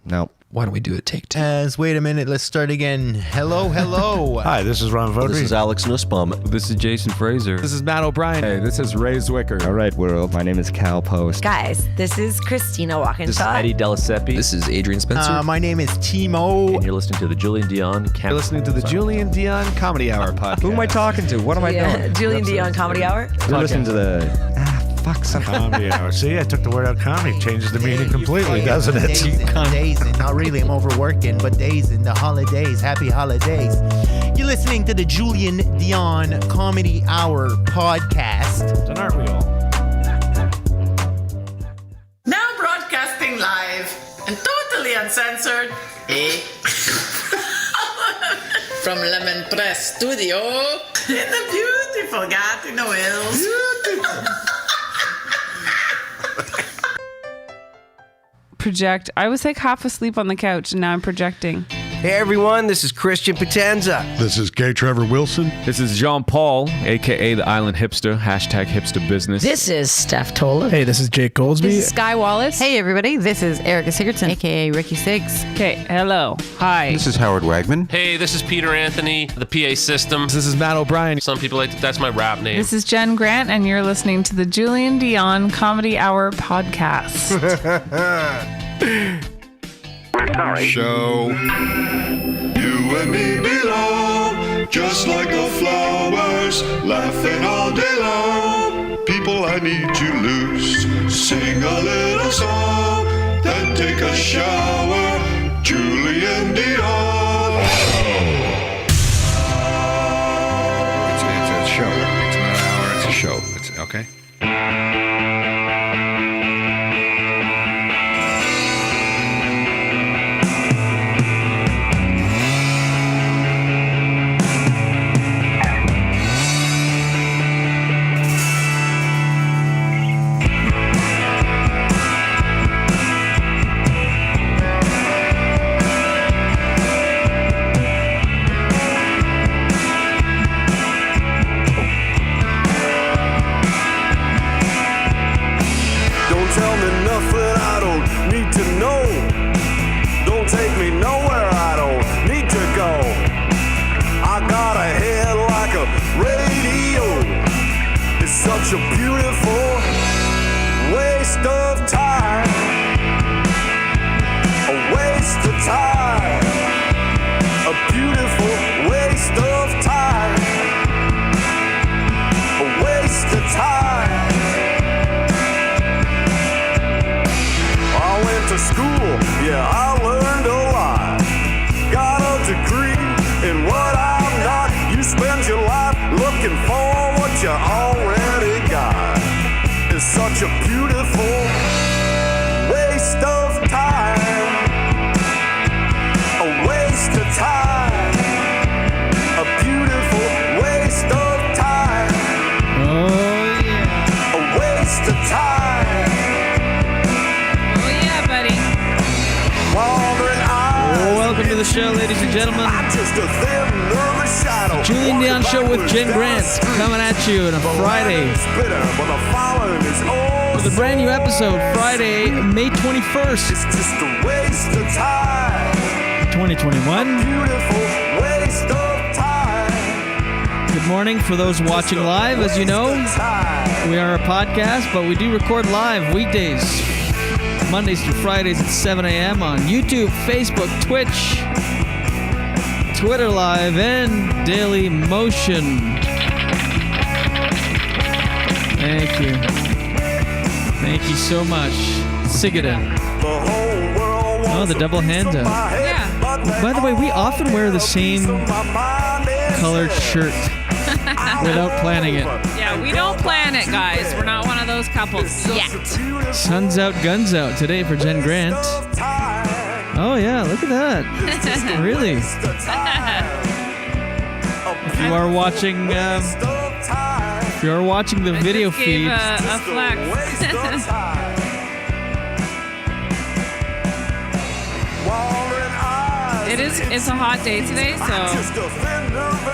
No. Why don't we do a take two? Wait a minute, let's start again. Hello. Hi, this is Ron Vodry. This is Alex Nussbaum. This is Jason Fraser. This is Matt O'Brien. Hey, this is Ray Zwicker. All right, world. My name is Cal Post. Guys, this is Christina Walkinshaw. This is Eddie Delaseppe. This is Adrian Spencer. My name is Timo. And you're listening to the Julien Dionne You're listening to the Julien Dionne Comedy Hour podcast. Who am I talking to? What am I doing? Julien Dionne Comedy Hour. You're listening to the... Comedy Hour. See, I took the word out comedy. Changes the meaning completely, doesn't it? Days and not really, I'm overworking, but days in the holidays. Happy holidays. You're listening to the Julien Dionne Comedy Hour podcast. And aren't we all? Now broadcasting live and totally uncensored, from Lemon Press Studio in the beautiful Gatineau Hills. Project. I was like half asleep on the couch and now I'm projecting. Hey everyone, this is Christian Potenza. This is Gay Trevor Wilson. This is Jean Paul, a.k.a. the Island Hipster, #hipsterbusiness. This is Steph Tola. Hey, this is Jake Goldsby. This is Sky Wallace. Hey everybody, this is Erica Sigurdsson, aka Ricky Siggs. Okay, hello. Hi. This is Howard Wagman. Hey, this is Peter Anthony, the PA system. This is Matt O'Brien. Some people like that's my rap name. This is Jen Grant and you're listening to the Julien Dionne Comedy Hour podcast. Show. You and me belong, just like the flowers, laughing all day long. People, I need you loose. Sing a little song, then take a shower. Julien Dionne. It's a show. It's not an hour, it's a show. It's okay. Such a beautiful waste of time. A waste of time. A beautiful waste of time. A waste of time. I went to school, yeah, I learned a lot. Got a degree in what I'm not. You spend your life looking for what you already got. It's such a beautiful waste of time. A waste of time. A beautiful waste of time. Oh yeah. A waste of time. Oh yeah, buddy. Wandering eyes. Welcome to the show, ladies and gentlemen. Julien Dionne Show with Jen Grant coming at you on a Friday with a brand new episode, Friday, May 21st, It's just a waste of time. 2021. Beautiful waste of time. Good morning for those watching live. As you know, we are a podcast, but we do record live weekdays, Mondays through Fridays at 7 a.m. on YouTube, Facebook, Twitch, Twitter Live, and Daily Motion. Thank you. Thank you so much. Sigurdsson. Oh, the double hand up. Yeah. By the way, we often wear the same colored shirt without planning it. Yeah, we don't plan it, guys. We're not one of those couples yet. Sun's out, guns out today for Jen Grant. Oh yeah, look at that. Really? If you are watching, the video Gave feed, a flex. It's a hot day today, so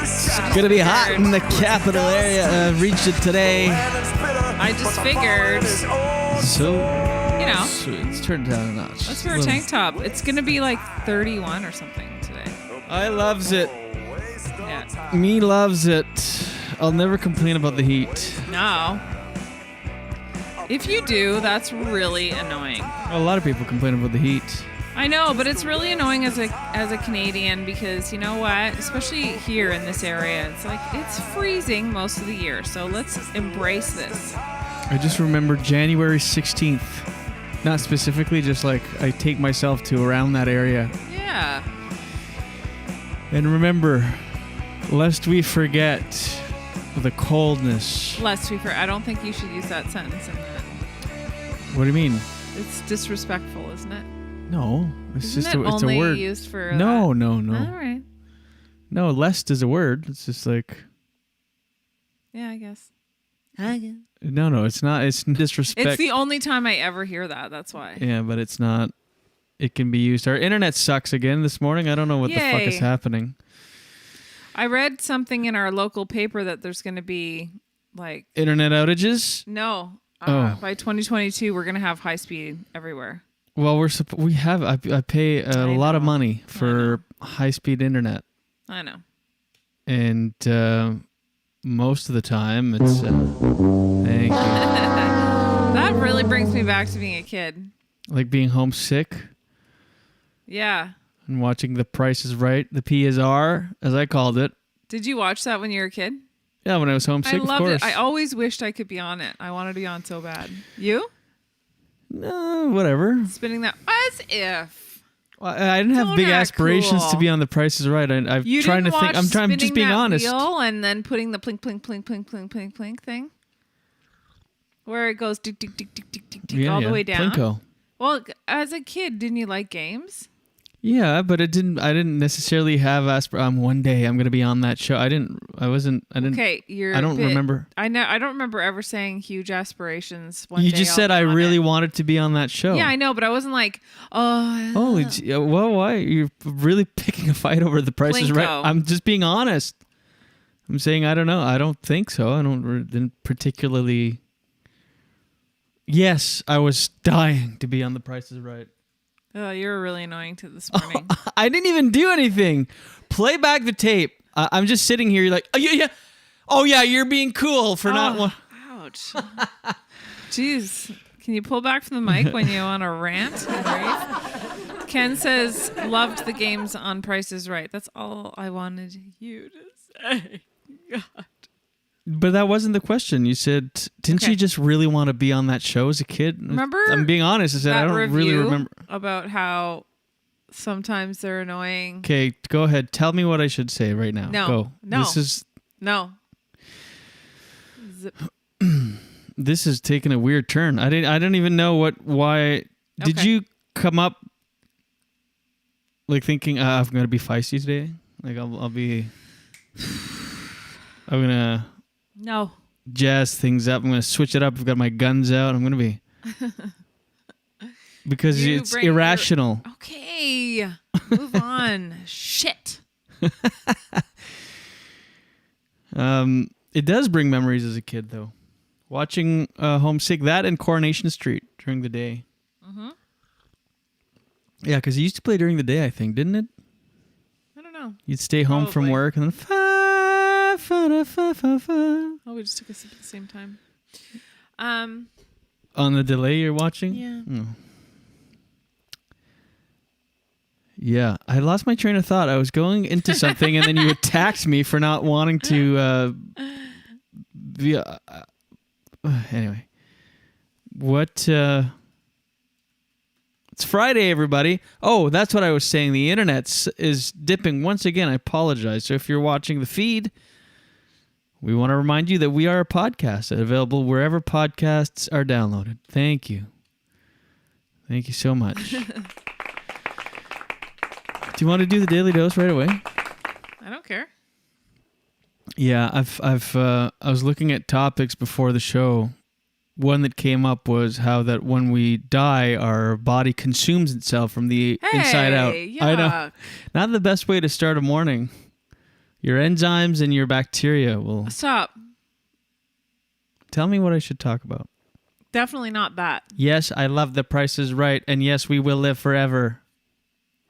it's gonna be hot in the capital area. Reached it today. I just figured So You know. Sweet. Let's turn it down a notch. Let's wear a tank top. It's going to be like 31 or something today. I loves it. Yeah. Me loves it. I'll never complain about the heat. No. If you do, that's really annoying. A lot of people complain about the heat. I know, but it's really annoying as a Canadian because you know what? Especially here in this area, it's like it's freezing most of the year. So let's embrace this. I just remember January 16th. Not specifically, just like I take myself to around that area. Yeah. And remember, lest we forget the coldness. Lest we forget. I don't think you should use that sentence in that. What do you mean? It's disrespectful, isn't it? No, it's Isn't just it it's only a word. used for no. All right. No, lest is a word. It's just like Yeah, I guess. no, it's not. It's disrespect. It's the only time I ever hear that. That's why. Yeah, but it's not. It can be used. Our internet sucks again this morning. I don't know what the fuck is happening. I read something in our local paper that there's going to be like Internet outages? No. Oh. By 2022, we're going to have high speed everywhere. Well, I pay a lot of money for high-speed internet. I know. And most of the time, it's... thank you. That really brings me back to being a kid. Like being homesick Yeah. and watching The Price is Right, the P is R, as I called it. Did you watch that when you were a kid? Yeah, when I was homesick, I loved of course. it. I always wished I could be on it. I wanted to be on so bad. You? No, whatever. Spinning that as if. Well, I didn't have big aspirations to be on The Price is Right. I'm You trying to didn't think. watch I'm just spinning being that honest. wheel and then putting the plink, plink, plink, plink, plink, plink, plink thing, where it goes tick, tick, tick, tick, tick, tick, tick, all the way down. Plinko. Well, as a kid, didn't you like games? Yeah, but I didn't necessarily have one day I'm going to be on that show. I didn't. Okay, I don't remember. I don't remember ever saying huge aspirations. You just said I really wanted to be on that show. Yeah, I know, but I wasn't like, well, why? You're really picking a fight over The Price is Right. I'm just being honest. I'm saying I don't know. I don't think so. Didn't particularly. Yes, I was dying to be on The Price is Right. Oh, you're really annoying to this morning. I didn't even do anything. Play back the tape. I'm just sitting here. You're like, oh yeah. Oh yeah, you're being cool for not. Ouch. Jeez. Can you pull back from the mic when you want to rant? Ken says, loved the games on Price is Right. That's all I wanted you to say. God. But that wasn't the question. You said, didn't you just really want to be on that show as a kid? Remember? I'm being honest. I said, I don't really remember. About how sometimes they're annoying. Okay, go ahead. Tell me what I should say right now. No. Go. No. This is... No. This is taking a weird turn. I don't even know why. Did you come up like thinking, I'm going to be feisty today? Like I'm going to... No. Jazz things up. I'm going to switch it up. I've got my guns out. I'm going to be... Because it's irrational. Okay. Move on. Shit. It does bring memories as a kid, though. Watching Homesick, that and Coronation Street during the day. Mm-hmm. Yeah, because you used to play during the day, I think, didn't it? I don't know. You'd stay home from work and then... Oh, we just took a sip at the same time. On the delay you're watching? Yeah. Oh. Yeah, I lost my train of thought. I was going into something and then you attacked me for not wanting to... anyway. What... It's Friday, everybody. Oh, that's what I was saying. The internet is dipping once again. I apologize. So if you're watching the feed, we want to remind you that we are a podcast available wherever podcasts are downloaded. Thank you. Thank you so much. Do you want to do the Daily Dose right away? I don't care. Yeah, I was looking at topics before the show. One that came up was how that when we die, our body consumes itself from the inside out. Yuck. I know. Not the best way to start a morning. Your enzymes and your bacteria will... Stop. Tell me what I should talk about. Definitely not that. Yes, I love The Price is Right, and yes, we will live forever.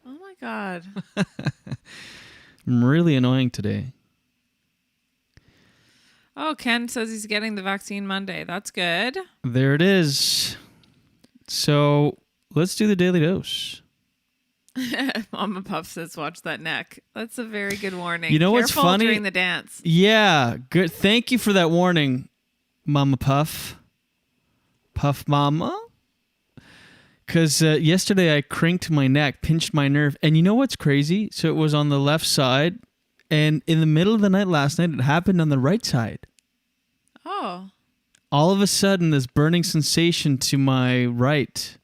Oh my God. I'm really annoying today. Oh, Ken says he's getting the vaccine Monday. That's good. There it is. So let's do the Daily Dose. Mama Puff says, watch that neck. That's a very good warning. You know what's Careful funny? during the dance. Yeah, good. Thank you for that warning, Mama Puff. Puff Mama. Because yesterday I crinked my neck, pinched my nerve. And you know what's crazy? So it was on the left side. And in the middle of the night last night, it happened on the right side. Oh. All of a sudden, this burning sensation to my right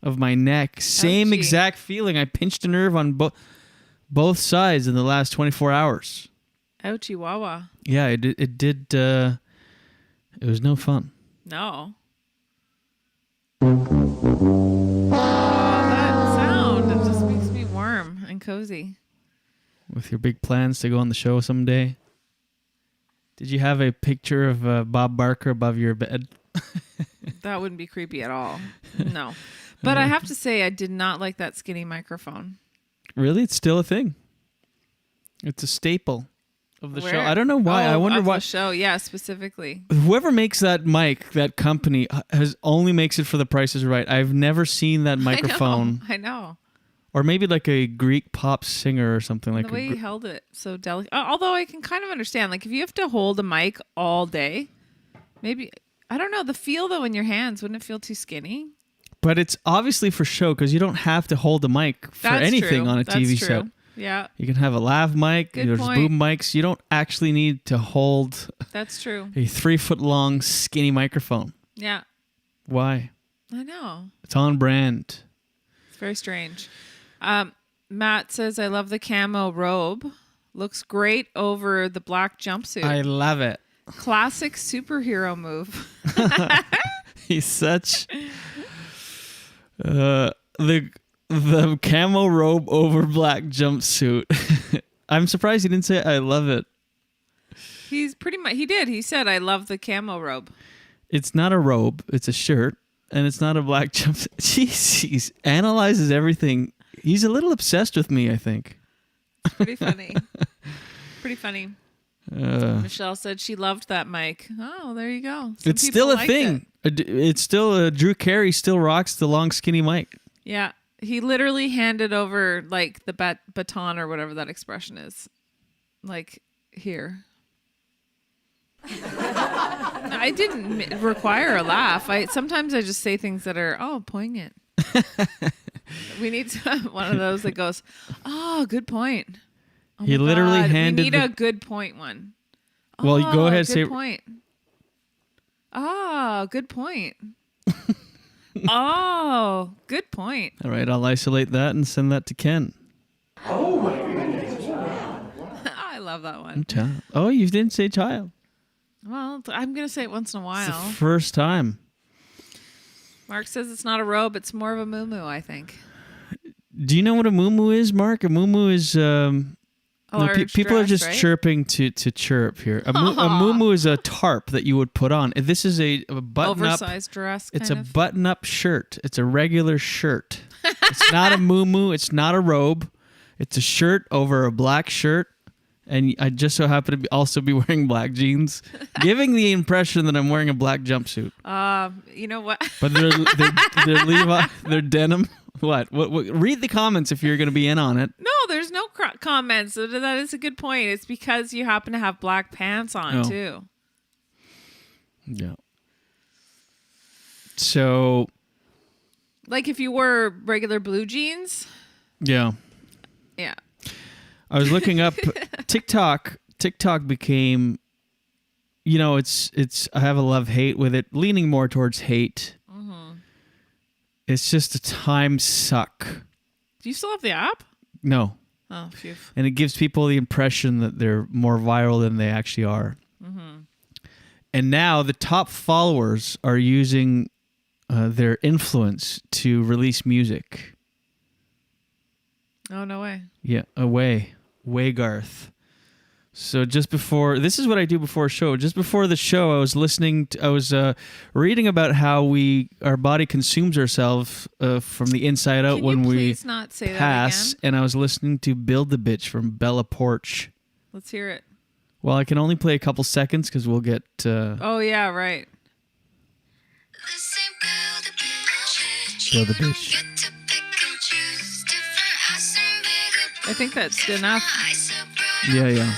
of my neck. Same Ouchie. exact feeling. I pinched a nerve on both sides in the last 24 hours. Ouchie wawa. Yeah, it did. It was no fun. No. Oh, that sound. It just makes me warm and cozy. With your big plans to go on the show someday. Did you have a picture of Bob Barker above your bed? That wouldn't be creepy at all. No. But I have to say, I did not like that skinny microphone. Really? It's still a thing. It's a staple of the show. Where? I don't know why. Oh, I wonder of why. the show, yeah, specifically. Whoever makes that mic, that company, only makes it for The Price is Right. I've never seen that microphone. I know. Or maybe like a Greek pop singer or something like The way he held it so delicate. Although I can kind of understand, like if you have to hold a mic all day, maybe, I don't know, the feel though in your hands, wouldn't it feel too skinny? But it's obviously for show because you don't have to hold a mic for anything true. on a That's TV true. set. Yeah. You can have a lav mic, Good there's point. boom mics. You don't actually need to hold That's true. a 3-foot long skinny microphone. Yeah. Why? I know. It's on brand. It's very strange. Matt says, I love the camo robe. Looks great over the black jumpsuit. I love it. Classic superhero move. He's such the camo robe over black jumpsuit. I'm surprised he didn't say I love it. He's pretty much, he did. He said, I love the camo robe. It's not a robe, it's a shirt, and it's not a black jumpsuit. Jeez, he analyzes everything. He's a little obsessed with me, I think. It's pretty funny. Pretty funny. Michelle said she loved that mic. Oh, there you go. Some It's people still a liked thing. It's still Drew Carey still rocks the long skinny mic. Yeah. He literally handed over like the baton or whatever that expression is. Like here. I didn't require a laugh. Sometimes I just say things that are poignant. We need one of those that goes, good point. Oh He my literally God, handed we need a good point one. Well, you go ahead and good say point. Oh, good point. Oh, good point. All right, I'll isolate that and send that to Ken. Oh my goodness. I love that one. Child. Oh, you didn't say child. Well, I'm going to say it once in a while. It's the first time. Mark says it's not a robe, it's more of a muumuu, I think. Do you know what a muumuu is, Mark? A muumuu is people are dress, just right? chirping to chirp here. A muumuu is a tarp that you would put on. This is a button-up. Oversized dress. It's kind a of. button-up shirt. It's a regular shirt. It's not a muumuu. It's not a robe. It's a shirt over a black shirt. And I just so happen to also be wearing black jeans, giving the impression that I'm wearing a black jumpsuit. You know what? But they're Levi, they're denim. What? Read the comments if you're going to be in on it. No, there's no comments. That is a good point. It's because you happen to have black pants on too. Yeah. So. Like if you wore regular blue jeans. Yeah. Yeah. I was looking up TikTok. TikTok became, it's. I have a love-hate with it, leaning more towards hate. Mm-hmm. It's just a time suck. Do you still have the app? No. Oh, phew. And it gives people the impression that they're more viral than they actually are. Mm-hmm. And now the top followers are using their influence to release music. Oh, no way. Yeah, away Garth. So just before, this is what I do before a show. Just before the show, I was reading about how our body consumes ourselves from the inside out when we please not say that pass. again? And I was listening to "Build the Bitch" from Bella Porch. Let's hear it. Well, I can only play a couple seconds because we'll get. Oh yeah, right. Build the Bitch. I think that's enough. Yeah.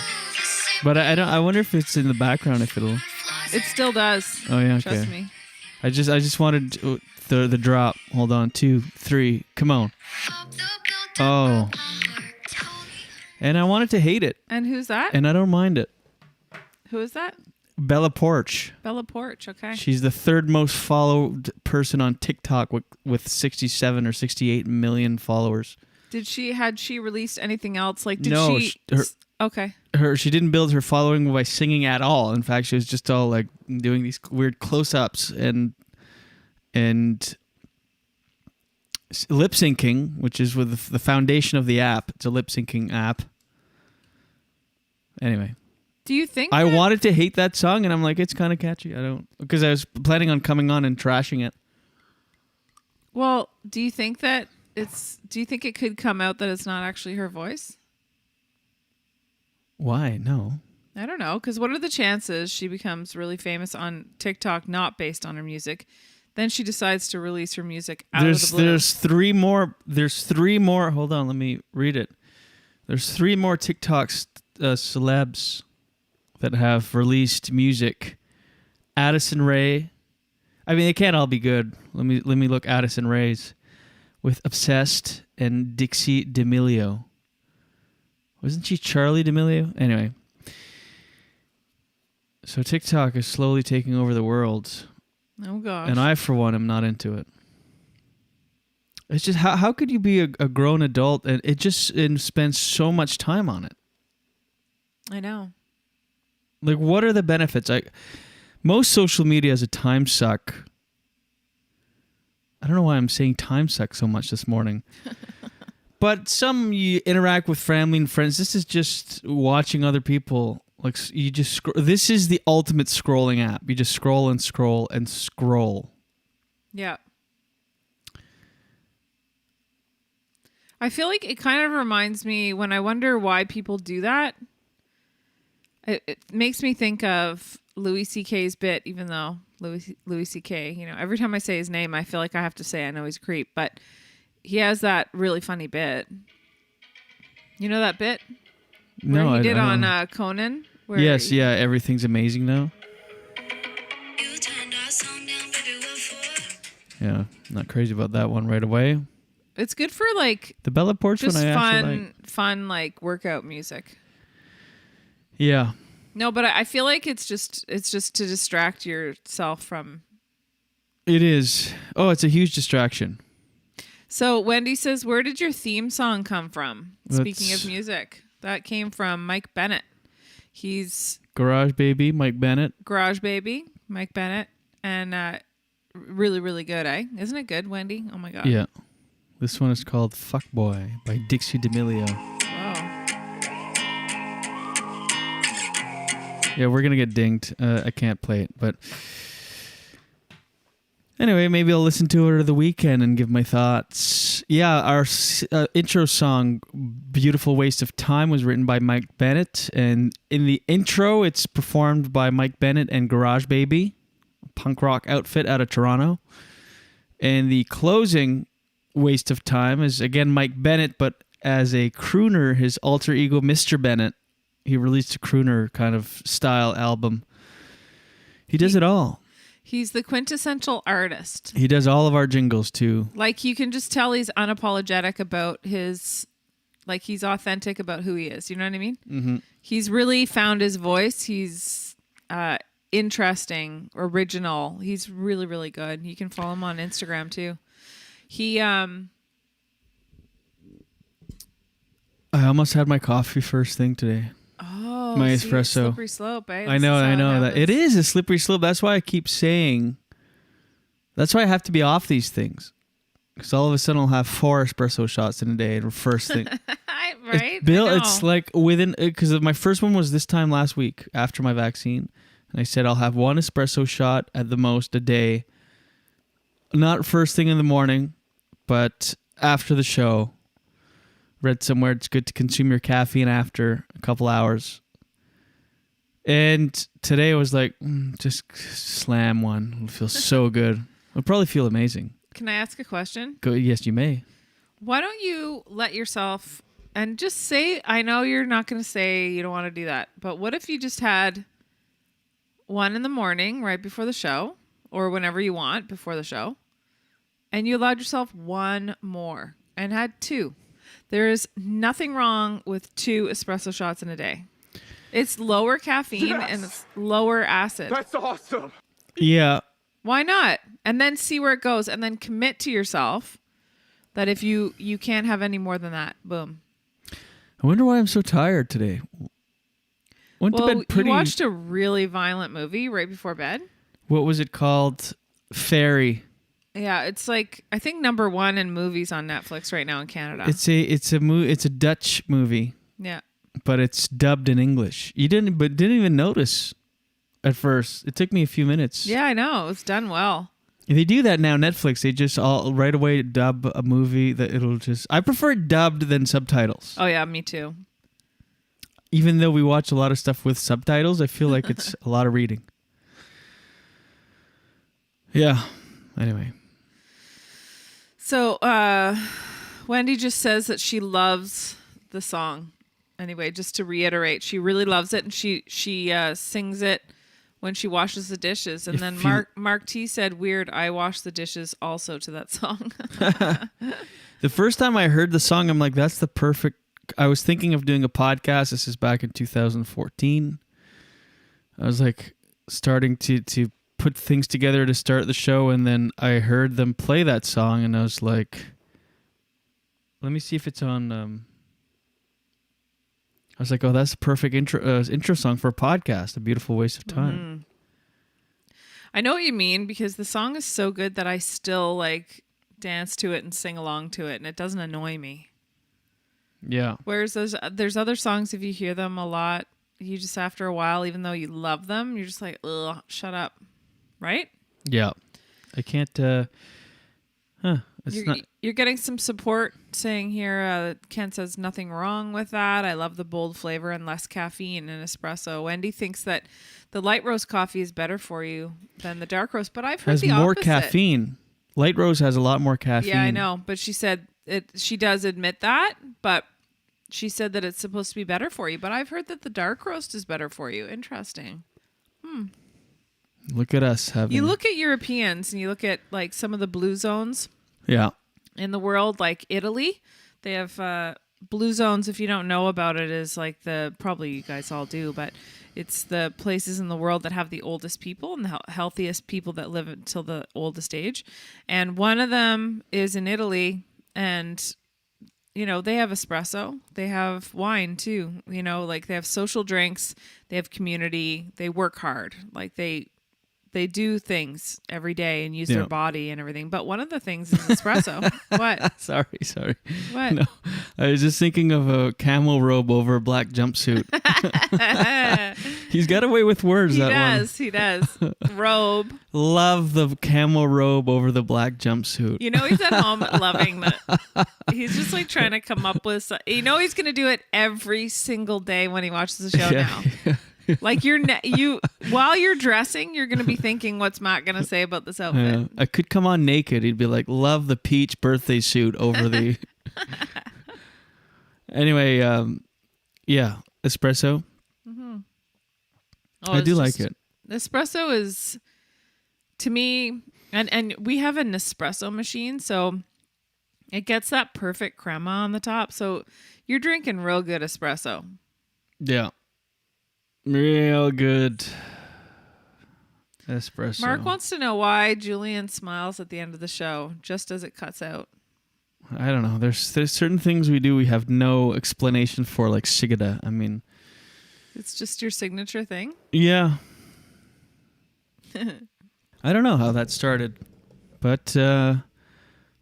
But I wonder if it's in the background. If it'll. It still does. Oh yeah. Okay. Trust me. I just wanted the drop. Hold on. 2, 3. Come on. Oh. And I wanted to hate it. And who's that? And I don't mind it. Who is that? Bella Porch. Bella Porch. Okay. She's the third most followed person on TikTok with 67 or 68 million followers. Had she released anything else? Like, did No, she? Okay. She didn't build her following by singing at all. In fact, she was just all like doing these weird close-ups and lip syncing, which is with the foundation of the app. It's a lip syncing app. Anyway. Do you think I wanted to hate that song, and I'm like, it's kind of catchy. Because I was planning on coming on and trashing it. Well, do you think it could come out that it's not actually her voice? Why? No. I don't know, because what are the chances she becomes really famous on TikTok not based on her music? Then she decides to release her music out of the blue. There's three more. Hold on, let me read it. There's 3 more TikTok celebs that have released music. Addison Rae. I mean, they can't all be good. Let me look Addison Rae's with Obsessed and Dixie D'Amelio. Wasn't she Charlie D'Amelio? Anyway. So TikTok is slowly taking over the world. Oh, gosh. And I, for one, am not into it. It's just, how could you be a grown adult and spend so much time on it? I know. Like, what are the benefits? Most social media is a time suck. I don't know why I'm saying time suck so much this morning. But some you interact with family and friends. This is just watching other people. Like, you just this is the ultimate scrolling app. You just scroll and scroll and scroll. Yeah. I feel like it kind of reminds me when I wonder why people do that. It makes me think of Louis C.K.'s bit, even though Louis C.K., every time I say his name, I feel like I have to say I know he's a creep, but he has that really funny bit. You know that bit? No, where he did I on don't. Conan? Yes, yeah, everything's amazing now. Yeah, not crazy about that one right away. It's good for like the Bella Porch just one. I actually like. fun like workout music. Yeah. No, but I feel like it's just to distract yourself from. It is. Oh, it's a huge distraction. So Wendy says, "Where did your theme song come from?" Speaking of music, that came from Mike Bennett. He's Garage Baby, Mike Bennett. Garage Baby, Mike Bennett, and really, really good, eh? Isn't it good, Wendy? Oh my god. Yeah. This one is called Fuckboy by Dixie D'Amelio. Wow. Yeah, we're going to get dinged. I can't play it, but anyway, maybe I'll listen to it over the weekend and give my thoughts. Yeah, our intro song, Beautiful Waste of Time, was written by Mike Bennett. And in the intro, it's performed by Mike Bennett and Garage Baby, a punk rock outfit out of Toronto. And the closing, Waste of Time, is again Mike Bennett, but as a crooner, his alter ego, Mr. Bennett. He released a crooner kind of style album. He does it all. He's the quintessential artist. He does all of our jingles too. Like you can just tell he's unapologetic about his, like he's authentic about who he is. You know what I mean? Mm-hmm. He's really found his voice. He's interesting, original. He's really, really good. You can follow him on Instagram too. He, I almost had my coffee first thing today. Oh, my see, espresso. Slippery slope, eh? I know that it is a slippery slope. That's why I keep saying. That's why I have to be off these things, because all of a sudden I'll have 4 espresso shots in a day. And first thing, right? Bill, I know. it's like within, because my first one was this time last week after my vaccine. And I said I'll have one espresso shot at the most a day. Not first thing in the morning, but after the show. Read somewhere it's good to consume your caffeine after a couple hours. And today I was like, just slam one. It'll feel so good. I'll probably feel amazing. Can I ask a question? Go. Yes, you may. Why don't you let yourself, and just say, I know you're not going to say you don't want to do that, but what if you just had one in the morning right before the show, or whenever you want before the show, and you allowed yourself one more and had two? There is nothing wrong with 2 espresso shots in a day. It's lower caffeine and it's lower acid. That's awesome. Yeah. Why not? And then see where it goes, and then commit to yourself that if you can't have any more than that. Boom. I wonder why I'm so tired today. Went to bed pretty. You watched a really violent movie right before bed. What was it called? Fairy. Yeah, it's like, I think #1 in movies on Netflix right now in Canada. It's a Dutch movie. Yeah. But it's dubbed in English. You didn't even notice at first. It took me a few minutes. Yeah, I know. It was done well. They do that now. Netflix. They just all right away dub a movie that it'll just. I prefer dubbed than subtitles. Oh yeah, me too. Even though we watch a lot of stuff with subtitles, I feel like it's a lot of reading. Yeah. Anyway. So Wendy just says that she loves the song. Anyway, just to reiterate, she really loves it, and she sings it when she washes the dishes. And then Mark T said, "Weird, I wash the dishes also to that song." The first time I heard the song, I'm like, that's the perfect. I was thinking of doing a podcast. This is back in 2014. I was like starting to put things together to start the show, and then I heard them play that song, and I was like, let me see if it's on. I was like, oh, that's the perfect intro song for a podcast. A beautiful waste of time. I know what you mean, because the song is so good that I still like dance to it and sing along to it, and it doesn't annoy me. Yeah. Whereas there's other songs, if you hear them a lot, you just after a while, even though you love them, you're just like, ugh, shut up. Right? Yeah. I can't. You're getting some support saying here, Ken says nothing wrong with that. I love the bold flavor and less caffeine in espresso. Wendy thinks that the light roast coffee is better for you than the dark roast, but I've heard the opposite. Has more caffeine. Light roast has a lot more caffeine. Yeah, I know, but she said she does admit that, but she said that it's supposed to be better for you. But I've heard that the dark roast is better for you. Interesting. Look at us having. You look at Europeans and you look at like some of the blue zones. Yeah. In the world, like Italy, they have blue zones. If you don't know about it, is like probably you guys all do, but it's the places in the world that have the oldest people and the healthiest people that live until the oldest age. And one of them is in Italy, and you know, they have espresso, they have wine too. You know, like they have social drinks, they have community, they work hard, like they do things every day and use their body and everything. But one of the things is espresso. What? Sorry. What? No, I was just thinking of a camel robe over a black jumpsuit. He's got away with words. He does. Robe. Love the camel robe over the black jumpsuit. You know, he's at home loving that. He's just like trying to come up with. You know, he's going to do it every single day when he watches the show now. Yeah. Like you while you're dressing, you're going to be thinking, what's Matt going to say about this outfit? I could come on naked. He'd be like, love the peach birthday suit over the... Anyway, yeah, espresso. Mm-hmm. I do like it. Espresso is, to me, and we have a Nespresso machine, so it gets that perfect crema on the top. So you're drinking real good espresso. Yeah. Real good espresso. Mark wants to know why Julien smiles at the end of the show, just as it cuts out. I don't know. There's certain things we do we have no explanation for, like Shigada. I mean, it's just your signature thing? Yeah. I don't know how that started, but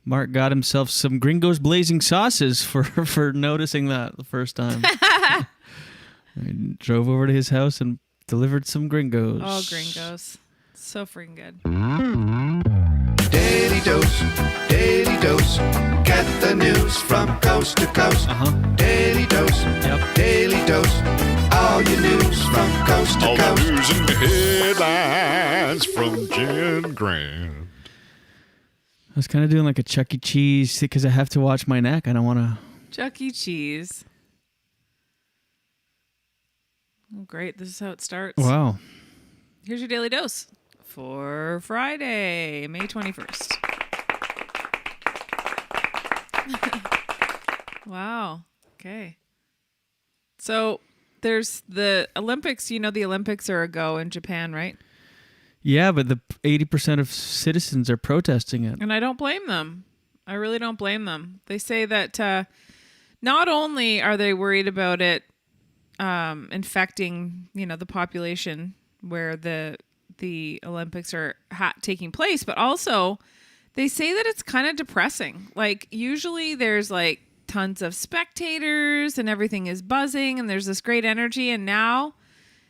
Mark got himself some Gringo's Blazing Sauces for noticing that the first time. I drove over to his house and delivered some Gringos. Oh, Gringos. So freaking good. Daily dose, get the news from coast to coast. Daily dose, daily dose, all your news from coast to All coast. the news and headlines from Jen Grant. I was kind of doing like a Chuck E. Cheese because I have to watch my neck. I don't want to. Chuck E. Cheese. Oh, great. This is how it starts. Wow. Here's your daily dose for Friday, May 21st. Wow. Okay. So there's the Olympics. You know, the Olympics are a go in Japan, right? Yeah, but the 80% of citizens are protesting it. And I don't blame them. I really don't blame them. They say that not only are they worried about it infecting, the population where the Olympics are taking place, but also they say that it's kind of depressing. Like usually there's like tons of spectators and everything is buzzing and there's this great energy, and now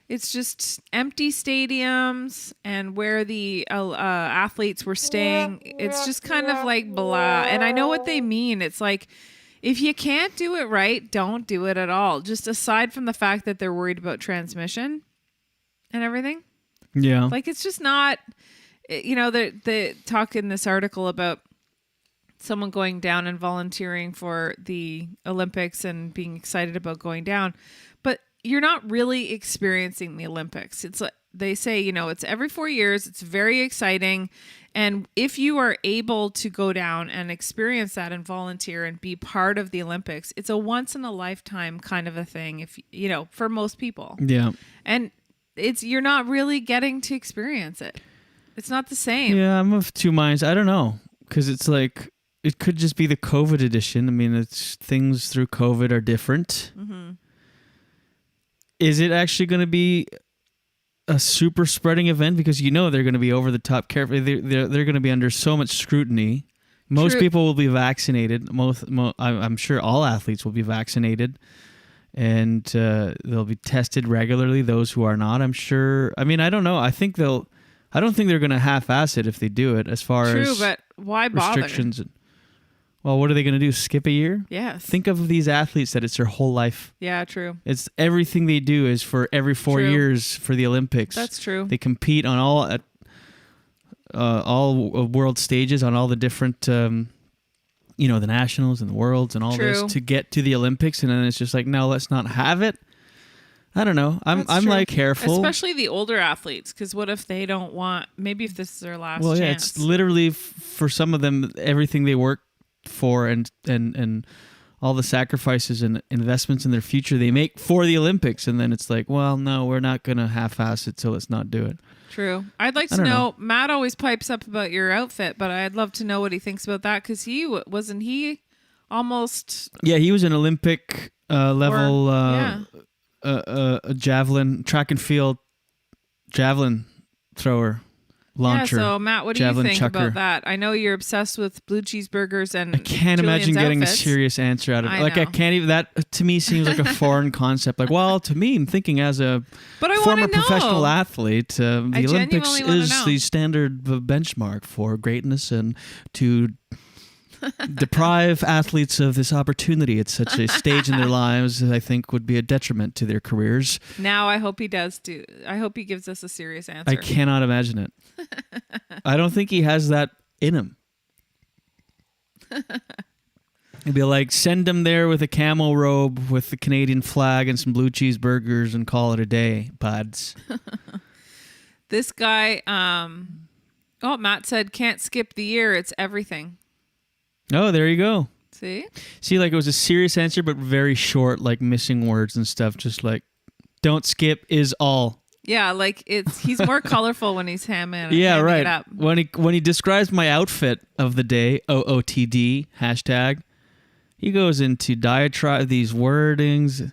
it's just empty stadiums, and where the athletes were staying, it's just kind of like blah. And I know what they mean. It's like, if you can't do it right, don't do it at all. Just aside from the fact that they're worried about transmission and everything. Yeah. Like, it's just not, they talk in this article about someone going down and volunteering for the Olympics and being excited about going down. But you're not really experiencing the Olympics. It's like they say, it's every 4 years. It's very exciting. And if you are able to go down and experience that and volunteer and be part of the Olympics, it's a once in a lifetime kind of a thing. If for most people. Yeah. And you're not really getting to experience it. It's not the same. Yeah, I'm of two minds. I don't know, because it's like it could just be the COVID edition. I mean, it's things through COVID are different. Mm-hmm. Is it actually going to be a super spreading event? Because they're going to be over the top careful. They're going to be under so much scrutiny. Most True. people will be vaccinated. I'm sure all athletes will be vaccinated, and they'll be tested regularly. Those who are not, I'm sure. I mean, I don't know. I don't think they're going to half-ass it if they do it. As far True, as but why bother? restrictions. Well, what are they going to do? Skip a year? Yes. Think of these athletes that it's their whole life. Yeah, true. It's everything they do is for every 4 True. years for the Olympics. That's true. They compete on all world stages, on all the different, the nationals and the worlds and all True. this to get to the Olympics, and then it's just like, no, let's not have it. I don't know. I'm True. like careful, especially the older athletes, because what if they don't want? Maybe if this is their last Well, chance. yeah, it's literally for some of them everything they work for and all the sacrifices and investments in their future they make for the Olympics, and then it's like, well, no, we're not gonna half-ass it, so let's not do it. True. I'd like to know. Matt always pipes up about your outfit, but I'd love to know what he thinks about that, because wasn't he almost? Yeah, he was an Olympic level yeah. javelin, track and field javelin thrower. Launcher. Yeah, so Matt, what do you think chucker. about that? I know you're obsessed with blue cheeseburgers and I can't imagine getting outfits. a serious answer out of it. I Like, know. I can't even, that to me seems like a foreign concept. Like, well, to me, I'm thinking as a But I former wanna know. professional athlete, the I Olympics genuinely wanna is know. the standard benchmark for greatness, and to deprive athletes of this opportunity at such a stage in their lives, I think, would be a detriment to their careers. Now I hope he does do. I hope he gives us a serious answer. I cannot imagine it. I don't think he has that in him. He'd be like, send him there with a camo robe with the Canadian flag and some blue cheeseburgers and call it a day, buds. This guy, Matt said, can't skip the year. It's everything. Oh, there you go. See, like it was a serious answer, but very short, like missing words and stuff. Just like, don't skip is all. Yeah, like he's more colorful when he's hamming. Yeah, hamming right. It up. When he describes my outfit of the day, OOTD hashtag, he goes into diatribe, these wordings.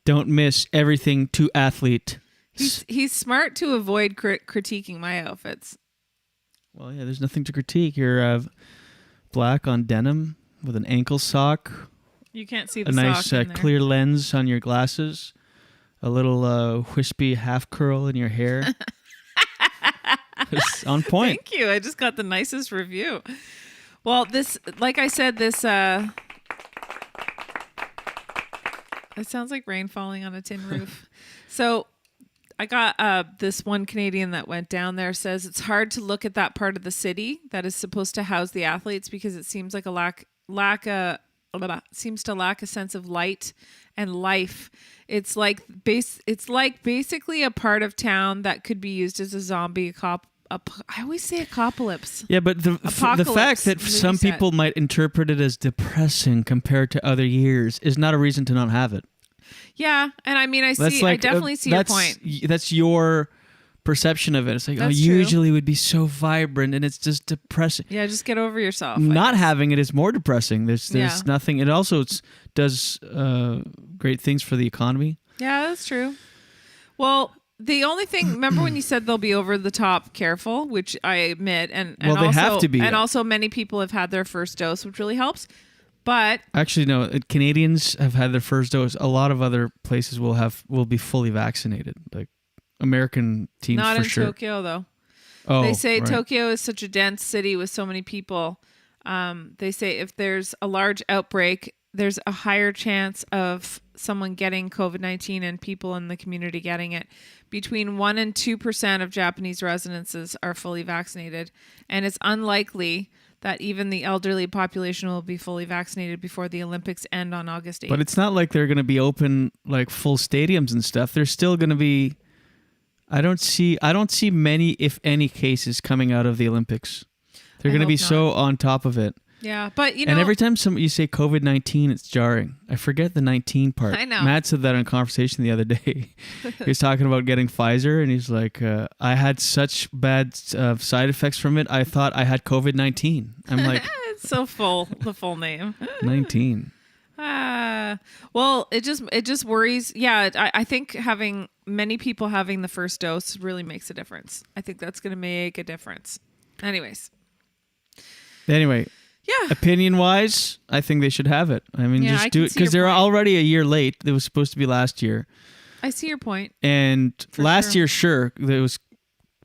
Don't miss everything to athlete. He's smart to avoid critiquing my outfits. Well, yeah, there's nothing to critique. You're black on denim with an ankle sock. You can't see the a nice sock in there. clear lens on your glasses. A little wispy half curl in your hair. It's on point. Thank you. I just got the nicest review. Well, this, like I said, this, it sounds like rain falling on a tin roof. So I got this one Canadian that went down there says it's hard to look at that part of the city that is supposed to house the athletes because it seems like seems to lack a sense of light and life. It's like basically a part of town that could be used as a zombie I always say apocalypse. Yeah, but the fact that some people might interpret it as depressing compared to other years is not a reason to not have it. Yeah, and I mean, I definitely see your point. That's your perception of it. It's like, That's usually it would be so vibrant, and it's just depressing. Yeah, just get over yourself. Not having it is more depressing. There's nothing. It also does great things for the economy. Yeah, that's true. Well, the only thing, remember when you said they'll be over the top careful, which I admit, and Well, they also, have to be. and also many people have had their first dose, which really helps. But Actually, no. Canadians have had their first dose. A lot of other places will be fully vaccinated. Like American teams, not for in sure. Tokyo, though. Oh, they say right. Tokyo is such a dense city with so many people. They say if there's a large outbreak, there's a higher chance of someone getting COVID-19 and people in the community getting it. Between 1% and 2% of Japanese residences are fully vaccinated, and it's unlikely that even the elderly population will be fully vaccinated before the Olympics end on August 8th. But it's not like they're going to be open like full stadiums and stuff. There's still going to be. I don't see many, if any, cases coming out of the Olympics. They're going to be so on top of it. Yeah, but you know, and every time you say COVID-19, it's jarring. I forget the 19 part. I know. Matt said that in a conversation the other day. He was talking about getting Pfizer, and he's like, I had such bad side effects from it. I thought I had COVID-19. I'm like, it's so full, the full name. 19. Well, it just worries. Yeah, I think having many people having the first dose really makes a difference. I think that's going to make a difference. Anyway. Yeah. Opinion-wise, I think they should have it. I mean, just do it because they're already a year late. It was supposed to be last year. I see your point. And last year, sure, it was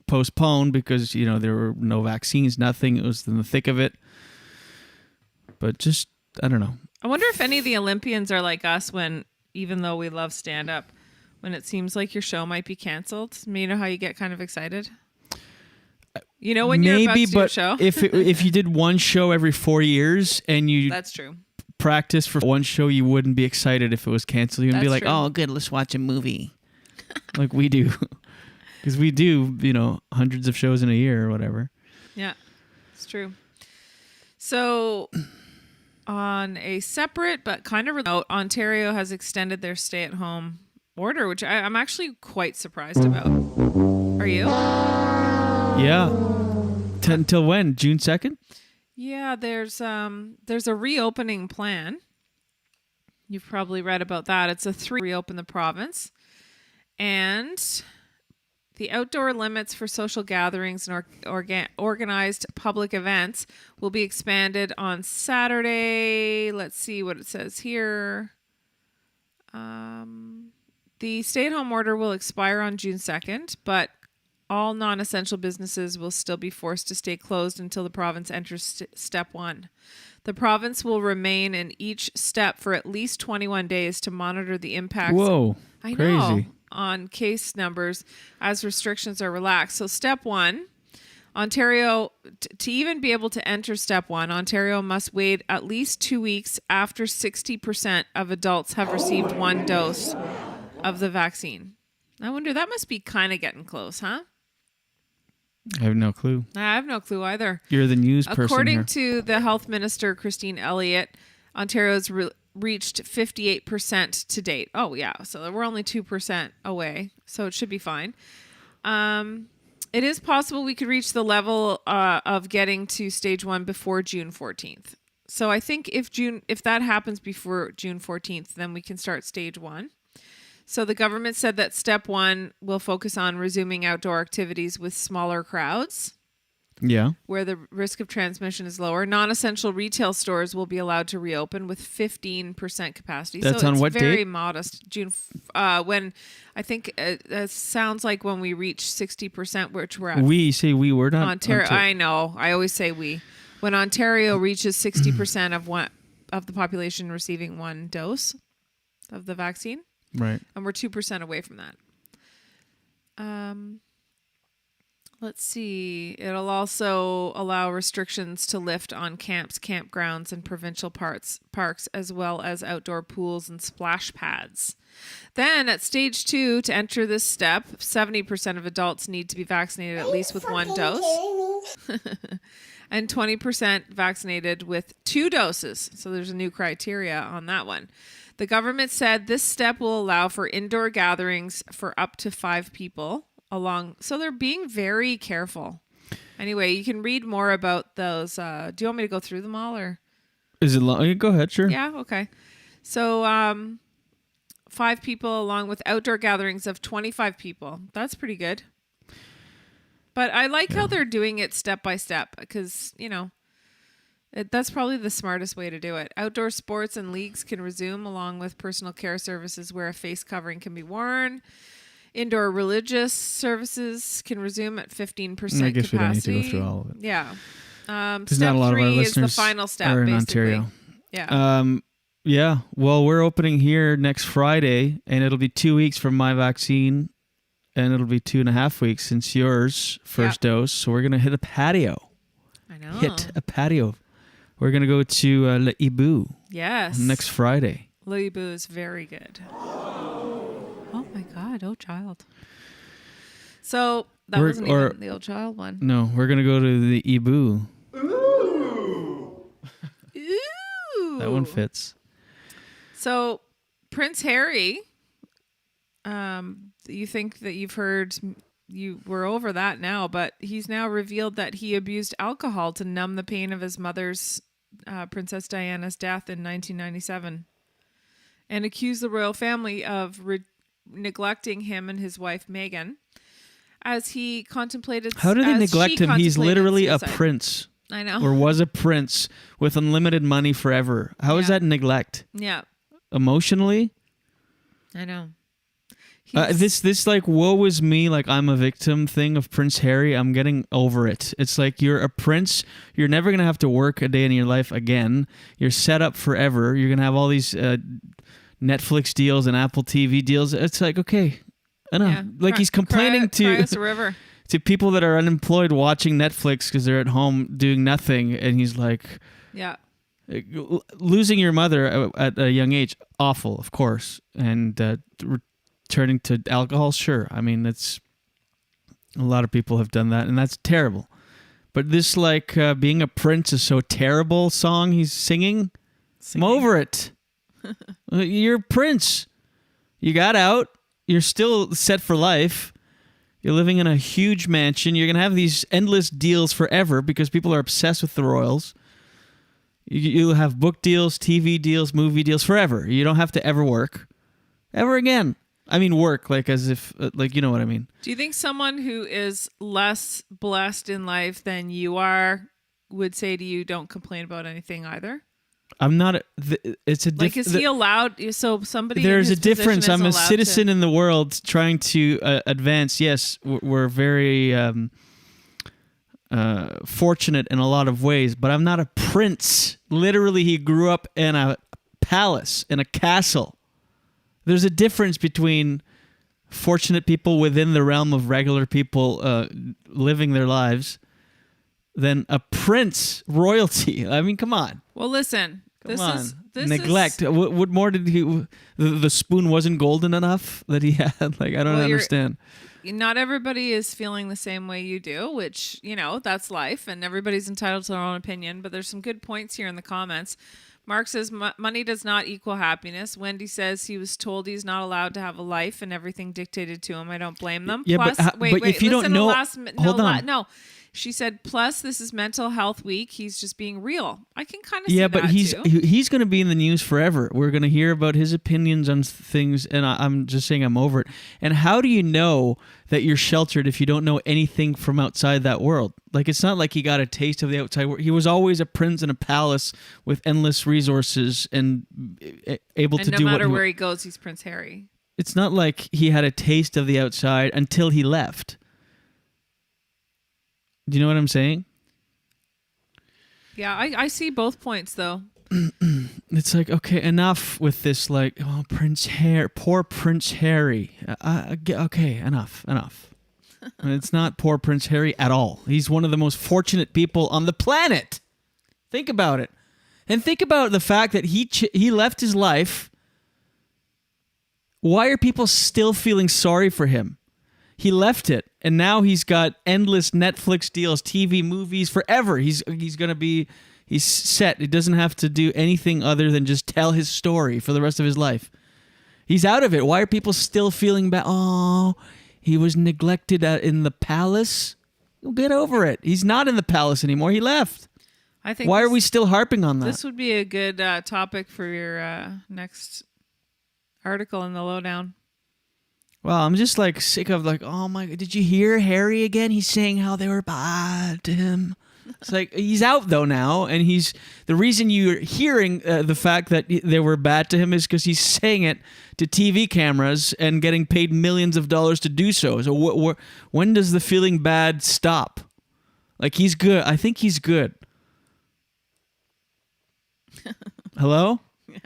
postponed because, there were no vaccines, nothing. It was in the thick of it. But just, I don't know. I wonder if any of the Olympians are like us when, even though we love stand-up, when it seems like your show might be canceled. You know how you get kind of excited? You know when you're about to do a show? if you did one show every 4 years and you that's true. Practice for one show, you wouldn't be excited if it was canceled. You'd be like, true. oh, good, let's watch a movie. Like we do. Because we do, hundreds of shows in a year or whatever. Yeah, it's true. So on a separate but kind of remote, Ontario has extended their stay-at-home order, which I'm actually quite surprised about. Are you? Yeah. Until when? June 2nd? Yeah, there's a reopening plan. You've probably read about that. It's a 3 reopen the province. And the outdoor limits for social gatherings and organized public events will be expanded on Saturday. Let's see what it says here. The stay-at-home order will expire on June 2nd, but all non-essential businesses will still be forced to stay closed until the province enters step 1. The province will remain in each step for at least 21 days to monitor the impacts. Whoa, I crazy. know, on case numbers as restrictions are relaxed. So step 1, Ontario, to even be able to enter step 1, Ontario must wait at least 2 weeks after 60% of adults have received 1 dose of the vaccine. I wonder, that must be kind of getting close, huh? I have no clue. I have no clue either. You're the news person According here. to the health minister, Christine Elliott, Ontario's reached 58% to date. Oh, yeah. So we're only 2% away. So it should be fine. It is possible we could reach the level of getting to stage 1 before June 14th. So I think if that happens before June 14th, then we can start stage 1. So the government said that step 1 will focus on resuming outdoor activities with smaller crowds. Yeah. where the risk of transmission is lower. Non-essential retail stores will be allowed to reopen with 15% capacity. That's so on it's what very date? modest. June, when I think it sounds like when we reach 60%, which we're at. We're not Ontario. I know. I always say we. When Ontario reaches 60% of the population receiving one dose of the vaccine, right, and we're 2% away from that. Let's see. It'll also allow restrictions to lift on camps, campgrounds, and provincial parks, as well as outdoor pools and splash pads. Then at stage 2, to enter this step, 70% of adults need to be vaccinated at least with one dose. And 20% vaccinated with 2 doses. So there's a new criteria on that one. The government said this step will allow for indoor gatherings for up to 5 people. So they're being very careful. Anyway, you can read more about those. Do you want me to go through them all, or is it long? Go ahead, sure. Yeah, okay. So 5 people along with outdoor gatherings of 25 people. That's pretty good. But I like how they're doing it step by step because, that's probably the smartest way to do it. Outdoor sports and leagues can resume along with personal care services where a face covering can be worn. Indoor religious services can resume at 15% capacity. I guess we don't need to go through all of it. Yeah. Because Step not a lot 3 of our is the listeners final step, are in basically. Ontario. Yeah. Yeah. Well, we're opening here next Friday, and it'll be 2 weeks from my vaccine, and it'll be 2.5 weeks since yours first dose. So we're gonna hit a patio. I know. Hit a patio. We're gonna go to Le Hibou. Yes. Next Friday. Le Hibou is very good. Oh my God! Oh child. So that wasn't even the old child one. No, we're gonna go to the Hibou. Ooh. That one fits. So Prince Harry, you think that you've heard, we're over that now, but he's now revealed that he abused alcohol to numb the pain of his mother's, Princess Diana's death in 1997, and accused the royal family of neglecting him and his wife Meghan as he contemplated. How do they neglect him? He's literally suicide. a prince. I know. Or was a prince with unlimited money forever. How is that neglect? Yeah. Emotionally? I know. This like woe is me, like I'm a victim thing of Prince Harry. I'm getting over it. It's like you're a prince. You're never going to have to work a day in your life again. You're set up forever. You're going to have all these Netflix deals and Apple TV deals. It's like, okay, enough. Yeah. Like he's complaining cry us a river. To people that are unemployed watching Netflix because they're at home doing nothing. And he's like, yeah, losing your mother at a young age, awful, of course. And turning to alcohol, sure. I mean, it's a lot of people have done that, and that's terrible. But this, like, being a prince is so terrible song he's singing. I'm over it. You're a prince. You got out. You're still set for life. You're living in a huge mansion. You're going to have these endless deals forever because people are obsessed with the royals. You'll have book deals, TV deals, movie deals forever. You don't have to ever work. Ever again. I mean, work, like as if, like, you know what I mean. Do you think someone who is less blessed in life than you are would say to you, don't complain about anything either? I'm not. It's a like, is he allowed? So somebody. There's in his a difference. I'm a citizen to, in the world trying to advance. Yes, we're very fortunate in a lot of ways, but I'm not a prince. Literally, he grew up in a palace, in a castle. There's a difference between fortunate people within the realm of regular people living their lives than a prince, royalty. I mean, come on. Well, listen. This neglect. What more did he? The spoon wasn't golden enough that he had. Like, I don't understand. Not everybody is feeling the same way you do, which, that's life, and everybody's entitled to their own opinion. But there's some good points here in the comments. Mark says money does not equal happiness. Wendy says he was told he's not allowed to have a life and everything dictated to him. I don't blame them. Yeah, plus, but if you don't know, hold on. No. She said, plus, this is Mental Health Week. He's just being real. I can kind of see that, but he's going to be in the news forever. We're going to hear about his opinions on things, and I'm just saying I'm over it. And how do you know that you're sheltered if you don't know anything from outside that world. Like, it's not like he got a taste of the outside world. He was always a prince in a palace with endless resources and able to do what no matter where he goes, he's Prince Harry. It's not like he had a taste of the outside until he left. Do you know what I'm saying? Yeah, I see both points, though. It's like, okay, enough with this, like, oh, Prince Harry, poor Prince Harry. Okay, enough. And it's not poor Prince Harry at all. He's one of the most fortunate people on the planet. Think about it. And think about the fact that he left his life. Why are people still feeling sorry for him? He left it, and now he's got endless Netflix deals, TV, movies, forever. He's set. He doesn't have to do anything other than just tell his story for the rest of his life. He's out of it. Why are people still feeling bad? Oh, he was neglected in the palace. You'll get over it. He's not in the palace anymore. He left. I think. Why are we still harping on that? This would be a good topic for your next article in the Lowdown. Well, I'm just like sick of like, oh my, did you hear Harry again? He's saying how they were bad to him. It's like, he's out though now, and the reason you're hearing the fact that they were bad to him is because he's saying it to TV cameras and getting paid millions of dollars to do so. So when does the feeling bad stop? Like, he's good. I think he's good. Hello? Yeah.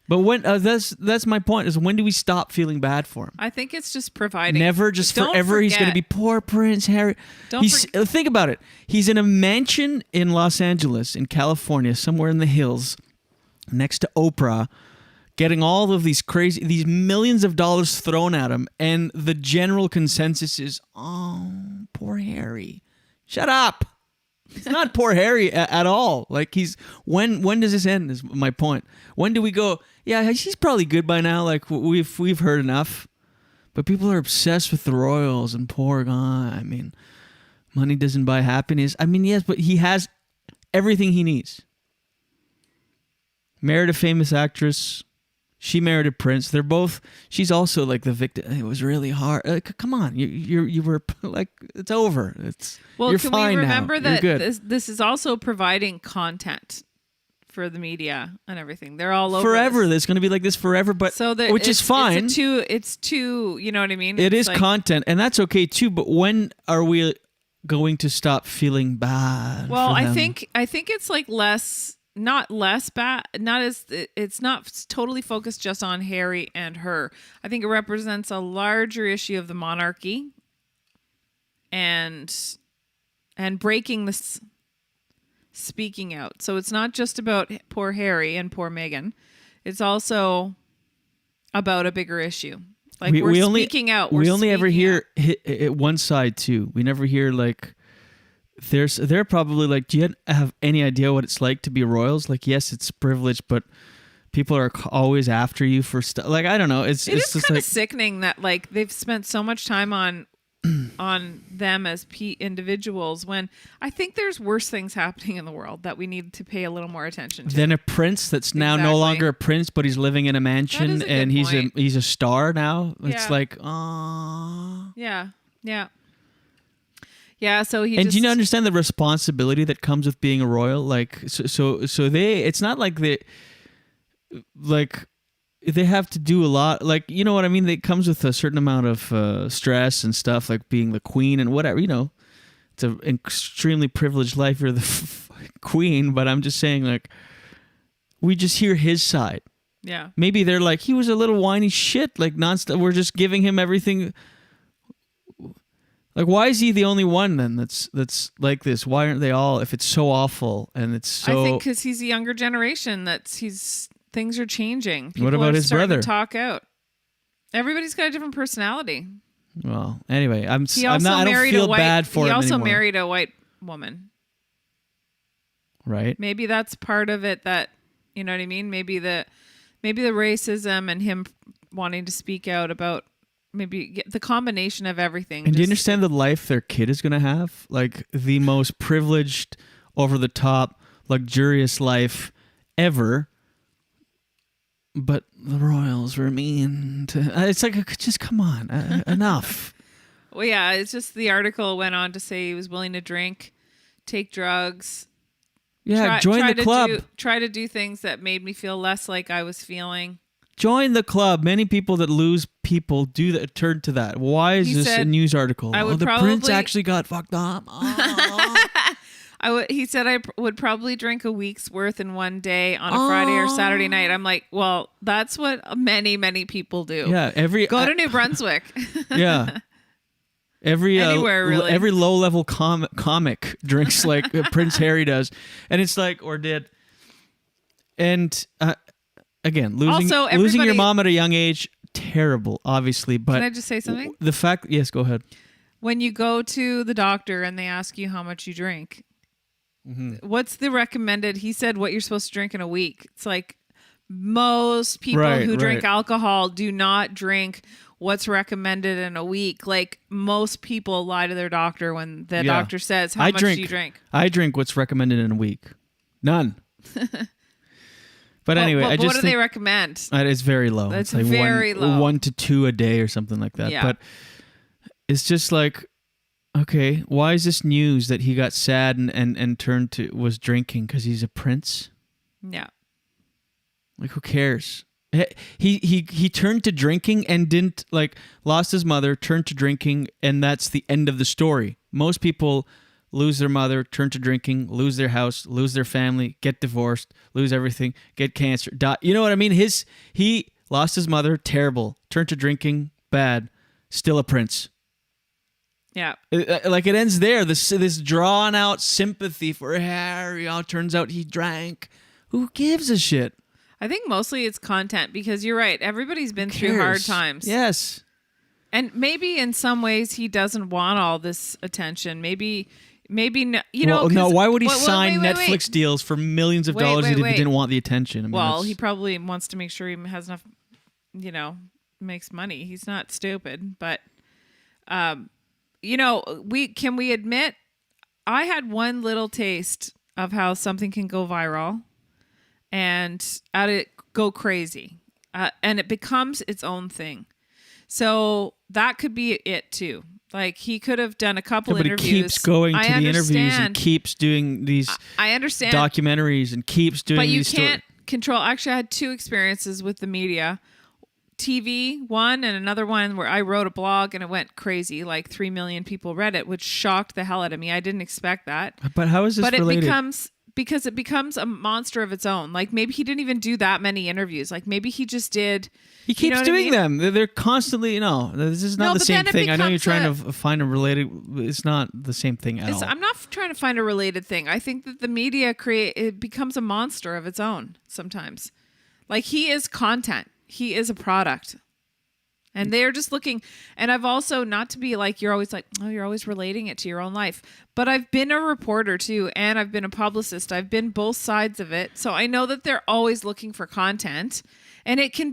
But when that's my point, is when do we stop feeling bad for him? I think it's just providing. Never, just forever. He's going to be poor Prince Harry. Think about it. He's in a mansion in Los Angeles, in California, somewhere in the hills, next to Oprah, getting all of these millions of dollars thrown at him, and the general consensus is, oh, poor Harry. Shut up. It's not poor Harry at all. Like, when does this end is my point. When do we go, yeah, he's probably good by now. Like, we've heard enough. But people are obsessed with the royals and poor guy. I mean, money doesn't buy happiness. I mean, yes, but he has everything he needs. Married a famous actress. She married a prince. They're both. She's also like the victim. It was really hard. Come on, you were like, it's over. You're can fine we remember now. that this is also providing content for the media and everything. They're all over forever. this. There's going to be like this forever, but which is fine. It's too. You know what I mean? It it's is content, and that's okay too. But when are we going to stop feeling bad? Well, for them? I think it's like less. Not less bad, it's not totally focused just on Harry and her. I think it represents a larger issue of the monarchy and breaking this speaking out. So it's not just about poor Harry and poor Meghan. It's also about a bigger issue. Like, we're speaking out. We only ever hear one side too. We never hear like, they're probably like, do you have any idea what it's like to be royals? Like, yes, it's privilege, but people are always after you for stuff. Like, I don't know. It's just kind of like, sickening that like they've spent so much time on them as individuals, when I think there's worse things happening in the world that we need to pay a little more attention to. Then a prince that's now no longer a prince, but he's living in a mansion and he's a star now. It's like, oh. Yeah. Yeah, so do you understand the responsibility that comes with being a royal? Like, so it's not like they have to do a lot. Like, you know what I mean? It comes with a certain amount of stress and stuff, like being the queen and whatever. You know, it's an extremely privileged life. You're the queen, but I'm just saying, like, we just hear his side. Yeah. Maybe they're like, he was a little whiny shit, like nonstop. We're just giving him everything. Like, why is he the only one then that's like this? Why aren't they all? If it's so awful and it's so, I think because he's a younger generation. Things are changing. People what about his brother? To talk out. Everybody's got a different personality. Well, anyway, I don't feel bad for him anymore. He also married a white woman. Right. Maybe that's part of it. That, you know what I mean. Maybe the racism and him wanting to speak out about. Maybe the combination of everything. And do you understand the life their kid is going to have? Like, the most privileged, over-the-top, luxurious life ever. But the royals were mean to... It's like, just come on, enough. Well, yeah, it's just the article went on to say he was willing to drink, take drugs. Yeah, join the club. Try to do things that made me feel less like I was feeling. Join the club. Many people that lose people do that. Turn to that. Why is this a news article? The prince actually got fucked up. He said I would probably drink a week's worth in one day on a Friday or Saturday night. I'm like, well, that's what many, many people do. Yeah, go to New Brunswick. Yeah. Anywhere, really. Every low-level comic drinks like Prince Harry does. And it's like, or did. And again, losing your mom at a young age, terrible, obviously. But can I just say something? The fact, yes, go ahead. When you go to the doctor and they ask you how much you drink, what's the recommended? He said what you're supposed to drink in a week. It's like most people who drink alcohol do not drink what's recommended in a week. Like most people lie to their doctor when the doctor says, how much do you drink? I drink what's recommended in a week. None. But anyway, I just what do they recommend? It's very low. It's like very low. 1 to 2 a day or something like that. Yeah. But it's just like, okay, why is this news that he got sad and turned to was drinking because he's a prince? Yeah. Like, who cares? He turned to drinking and didn't, like, lost his mother, turned to drinking, and that's the end of the story. Most people lose their mother, turn to drinking, lose their house, lose their family, get divorced, lose everything, get cancer, die. You know what I mean? He lost his mother, terrible. Turned to drinking, bad. Still a prince. Yeah. Like it ends there. This drawn out sympathy for Harry. Oh, turns out he drank. Who gives a shit? I think mostly it's content because you're right. Everybody's been through hard times. Yes. And maybe in some ways he doesn't want all this attention. Maybe no. Why would he sign Netflix deals for millions of dollars if he didn't want the attention? I mean, he probably wants to make sure he has enough, makes money. He's not stupid, but, can we admit I had one little taste of how something can go viral and go crazy, and it becomes its own thing. So that could be it too. Like he could have done a couple interviews. But he keeps going to the interviews and keeps doing these documentaries and keeps doing these. But you can't control. Actually, I had 2 experiences with the media. TV, one, and another one where I wrote a blog and it went crazy. Like 3 million people read it, which shocked the hell out of me. I didn't expect that. But how is this related? Because it becomes a monster of its own. Like maybe he didn't even do that many interviews. Like maybe he just did. He keeps doing them. They're constantly, this is not the same thing. I know you're trying to find a related. It's not the same thing at all. I'm not trying to find a related thing. I think that the media it becomes a monster of its own sometimes. Like he is content. He is a product. And they're just looking, and I've also, not to be like, you're always like, oh, you're always relating it to your own life. But I've been a reporter too, and I've been a publicist. I've been both sides of it. So I know that they're always looking for content, and it can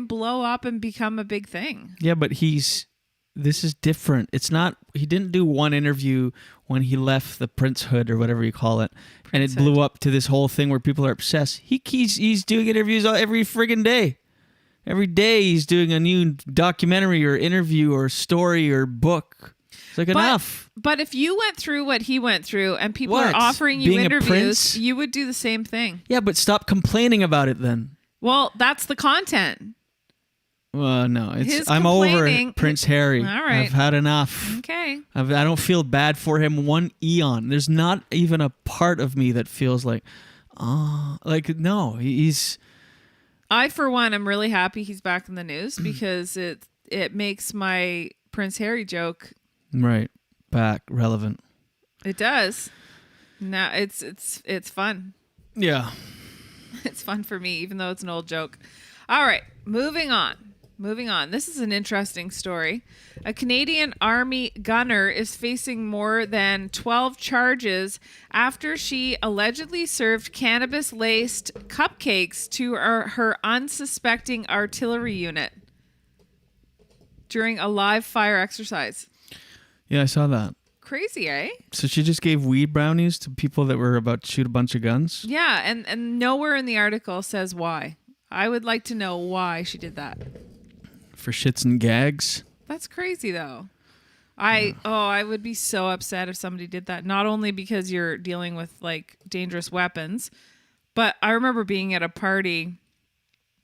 blow up and become a big thing. Yeah, but this is different. It's not, he didn't do one interview when he left the princehood or whatever you call it, and it blew up to this whole thing where people are obsessed. He's doing interviews every friggin' day. Every day he's doing a new documentary or interview or story or book. It's like enough. But if you went through what he went through and people are offering you interviews, you would do the same thing. Yeah, but stop complaining about it then. Well, that's the content. Well, no, I'm over Prince Harry. All right. I've had enough. Okay. I don't feel bad for him one eon. There's not even a part of me that feels like, no, he's... I, for one, am really happy he's back in the news because it makes my Prince Harry joke back relevant. It does. Now it's fun. Yeah, it's fun for me, even though it's an old joke. All right, moving on. This is an interesting story. A Canadian Army gunner is facing more than 12 charges after she allegedly served cannabis-laced cupcakes to her unsuspecting artillery unit during a live fire exercise. Yeah, I saw that. Crazy, eh? So she just gave weed brownies to people that were about to shoot a bunch of guns? Yeah, and nowhere in the article says why. I would like to know why she did that. For shits and gags. That's crazy, though. I would be so upset if somebody did that. Not only because you're dealing with like dangerous weapons, but I remember being at a party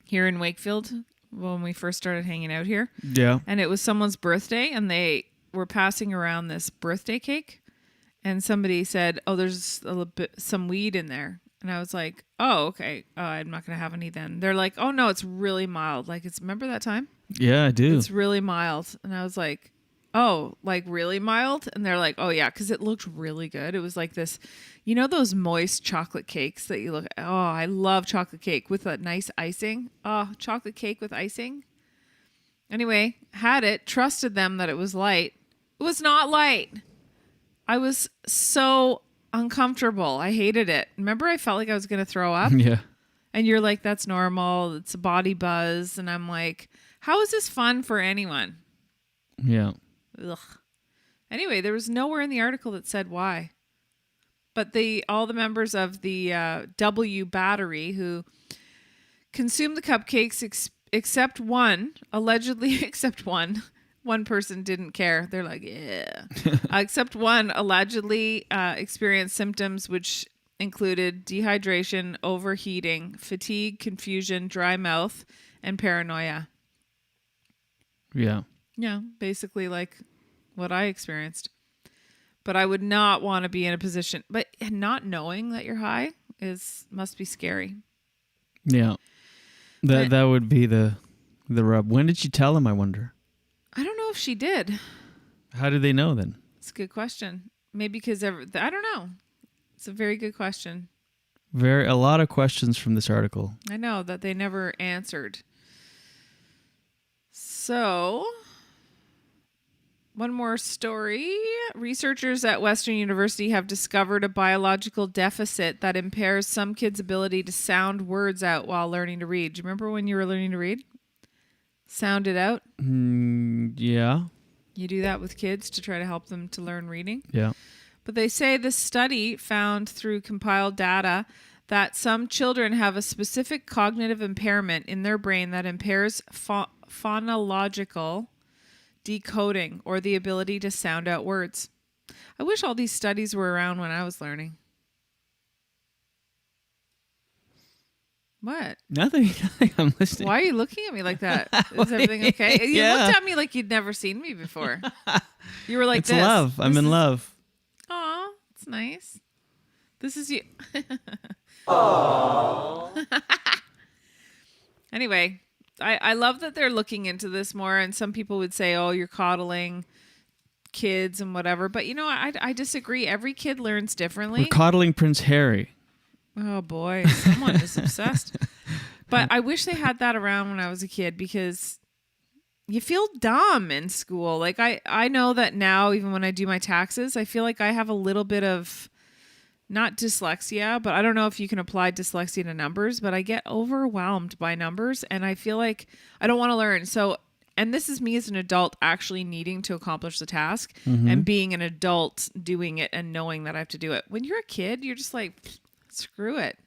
here in Wakefield when we first started hanging out here. Yeah. And it was someone's birthday, and they were passing around this birthday cake, and somebody said, "Oh, there's a little bit some weed in there." And I was like, "Oh, okay. I'm not gonna have any then." They're like, "Oh no, it's really mild. Like remember that time? Yeah, I do. It's really mild." And I was like, "Oh, like really mild?" And they're like, "Oh yeah, because it looked really good. It was like this, you know, those moist chocolate cakes that you look. Oh, I love chocolate cake with a nice icing. Oh, chocolate cake with icing." Anyway, had it, trusted them that it was light. It was not light. I was so uncomfortable. I hated it. Remember, I felt like I was going to throw up. Yeah. And you're like, "That's normal. It's a body buzz." And I'm like, how is this fun for anyone? Yeah. Ugh. Anyway, there was nowhere in the article that said why. But all the members of the W battery who consumed the cupcakes except one, allegedly except one. One person didn't care. They're like, yeah. Except one allegedly experienced symptoms which included dehydration, overheating, fatigue, confusion, dry mouth, and paranoia. Yeah. Yeah, basically like what I experienced. But I would not want to be in a position, but not knowing that you're high must be scary. Yeah. That would be the rub. When did she tell him, I wonder? I don't know if she did. How did they know then? It's a good question. Maybe because I don't know. It's a very good question. A lot of questions from this article. I know that they never answered. So, one more story. Researchers at Western University have discovered a biological deficit that impairs some kids' ability to sound words out while learning to read. Do you remember when you were learning to read? Sound it out? Yeah. You do that with kids to try to help them to learn reading? Yeah. But they say this study found through compiled data that some children have a specific cognitive impairment in their brain that impairs phonological decoding or the ability to sound out words. I wish all these studies were around when I was learning. What? Nothing. I'm listening. Why are you looking at me like that? Is everything okay? You looked at me like you'd never seen me before. You were like, it's love. I'm in love. Aw, it's nice. This is you. Anyway, I love that they're looking into this more. And some people would say, "Oh, you're coddling kids and whatever." But you know, I disagree. Every kid learns differently. We're coddling Prince Harry. Oh boy, someone is obsessed. But I wish they had that around when I was a kid because you feel dumb in school. Like I know that now, even when I do my taxes, I feel like I have a little bit of not dyslexia, but I don't know if you can apply dyslexia to numbers, but I get overwhelmed by numbers and I feel like I don't want to learn. So, and this is me as an adult actually needing to accomplish the task and being an adult doing it and knowing that I have to do it. When you're a kid, you're just like, screw it,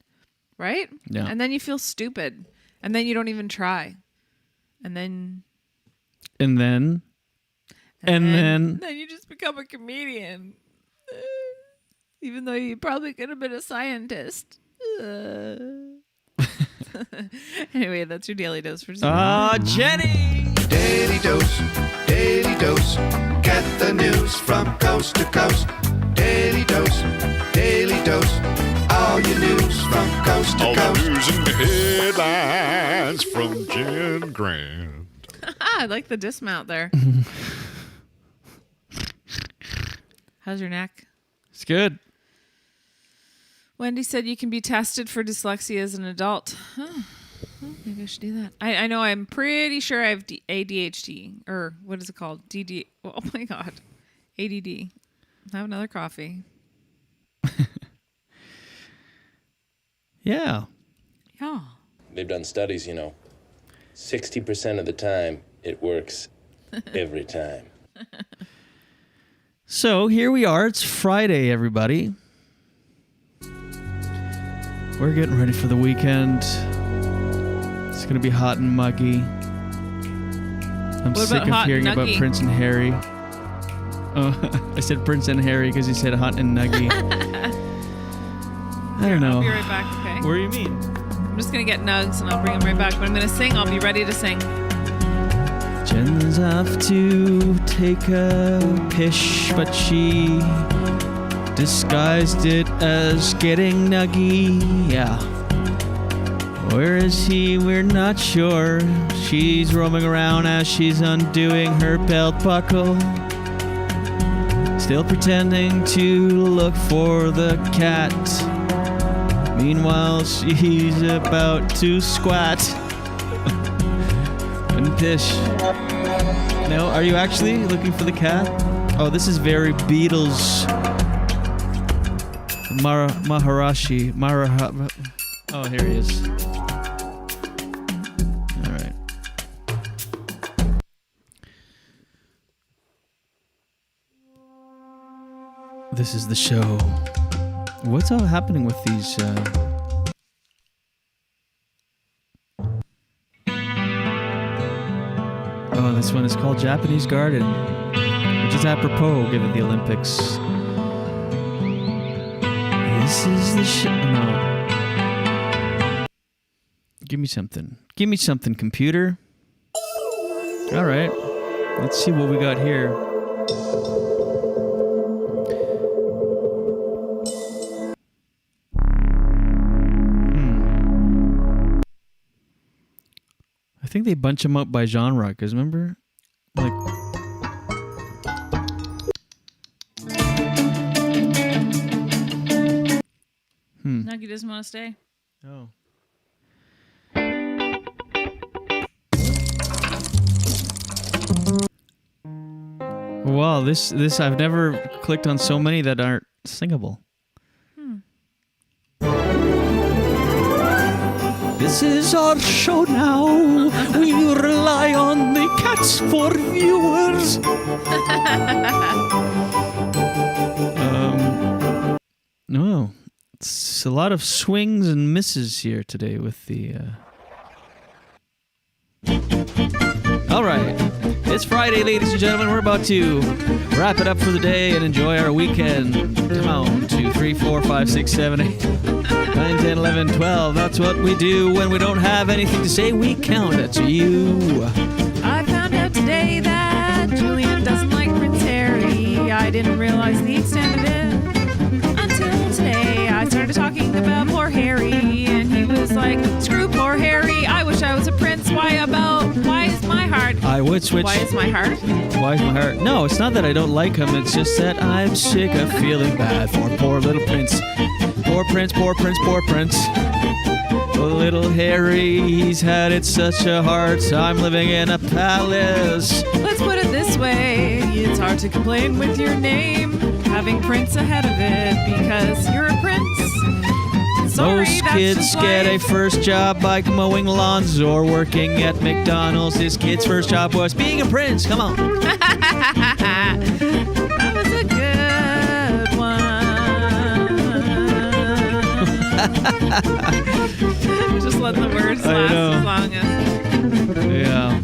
right? Yeah. And then you feel stupid, and then you don't even try, and then you just become a comedian, even though you probably could have been a scientist. Anyway, that's your daily dose for today. Jenny! Daily dose, get the news from coast to coast. Daily dose, all your news from coast to coast. All the news and headlines from Jen Grant. I like the dismount there. How's your neck? It's good. Wendy said you can be tested for dyslexia as an adult. Huh. Well, maybe I should do that. I know I'm pretty sure I have ADHD, or what is it called? Oh my God. ADD. Have another coffee. Yeah. Yeah. They've done studies, 60% of the time it works every time. So here we are. It's Friday, everybody. We're getting ready for the weekend. It's going to be hot and muggy. I'm sick of hearing about Prince and Harry. Oh, I said Prince and Harry because he said Hunt and Nuggie. I don't know. I'll be right back, okay? What do you mean? I'm just going to get nugs and I'll bring them right back. But I'm going to sing. I'll be ready to sing. Jen's off to take a pish, but she disguised it as getting Nuggie. Yeah. Where is he? We're not sure. She's roaming around as she's undoing her belt buckle. Still pretending to look for the cat. Meanwhile, she's about to squat and pish. No, are you actually looking for the cat? Oh, this is very Beatles. Maharashi. Oh, here he is. All right. This is the show. What's all happening with these? Oh, this one is called Japanese Garden, which is apropos given the Olympics. This is the show. No. Give me something. Give me something, computer. All right. Let's see what we got here. I think they bunch them up by genre, because remember? Like... Nuggie doesn't want to stay. Oh. Wow, this I've never clicked on so many that aren't singable. This is our show now. We rely on the cats for viewers. No, it's a lot of swings and misses here today with the. All right, it's Friday, ladies and gentlemen. We're about to wrap it up for the day and enjoy our weekend. Come on, 2, 3, 4, 5, 6, 7, 8. 9, 10, 11, 12. That's what we do when we don't have anything to say. We count it to you. I found out today that Julien doesn't like Prince Harry. I didn't realize the extent of it until today. I started talking about poor Harry, and he was like, "Screw poor Harry. I wish I was a prince. Why is my heart? I would switch. Why is my heart? Why is my heart? No, it's not that I don't like him. It's just that I'm sick of feeling bad for poor little prince. Poor prince, poor prince, poor prince. Oh, little Harry, he's had it such a hard time living in a palace. Let's put it this way. It's hard to complain with your name having prince ahead of it because you're a prince. Sorry, most kids get a first job by mowing lawns or working at McDonald's. This kid's first job was being a prince. Come on. That was a good one. Just letting the words last as long as. Yeah.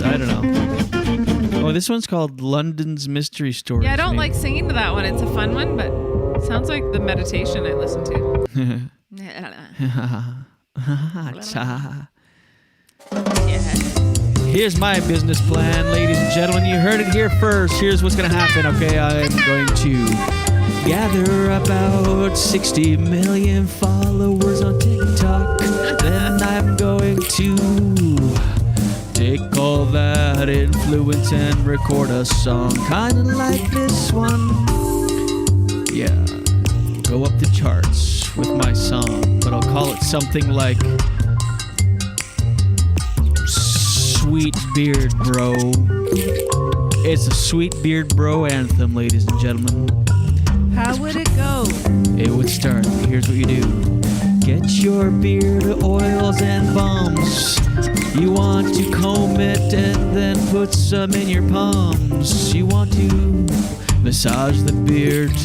I don't know. Oh, this one's called London's Mystery Stories. Yeah, I don't like singing to that one. It's a fun one, but it sounds like the meditation I listen to. Here's my business plan, ladies and gentlemen. You heard it here first. Here's what's going to happen, okay? I'm going to gather about 60 million followers on TikTok. Then I'm going to take all that influence and record a song kind of like this one. Yeah, go up the charts with my song, but I'll call it something like Sweet Beard Bro. It's a Sweet Beard Bro anthem, ladies and gentlemen. How would it go? It would start. Here's what you do. Get your beard oils and balms. You want to comb it and then put some in your palms. You want to massage the beard.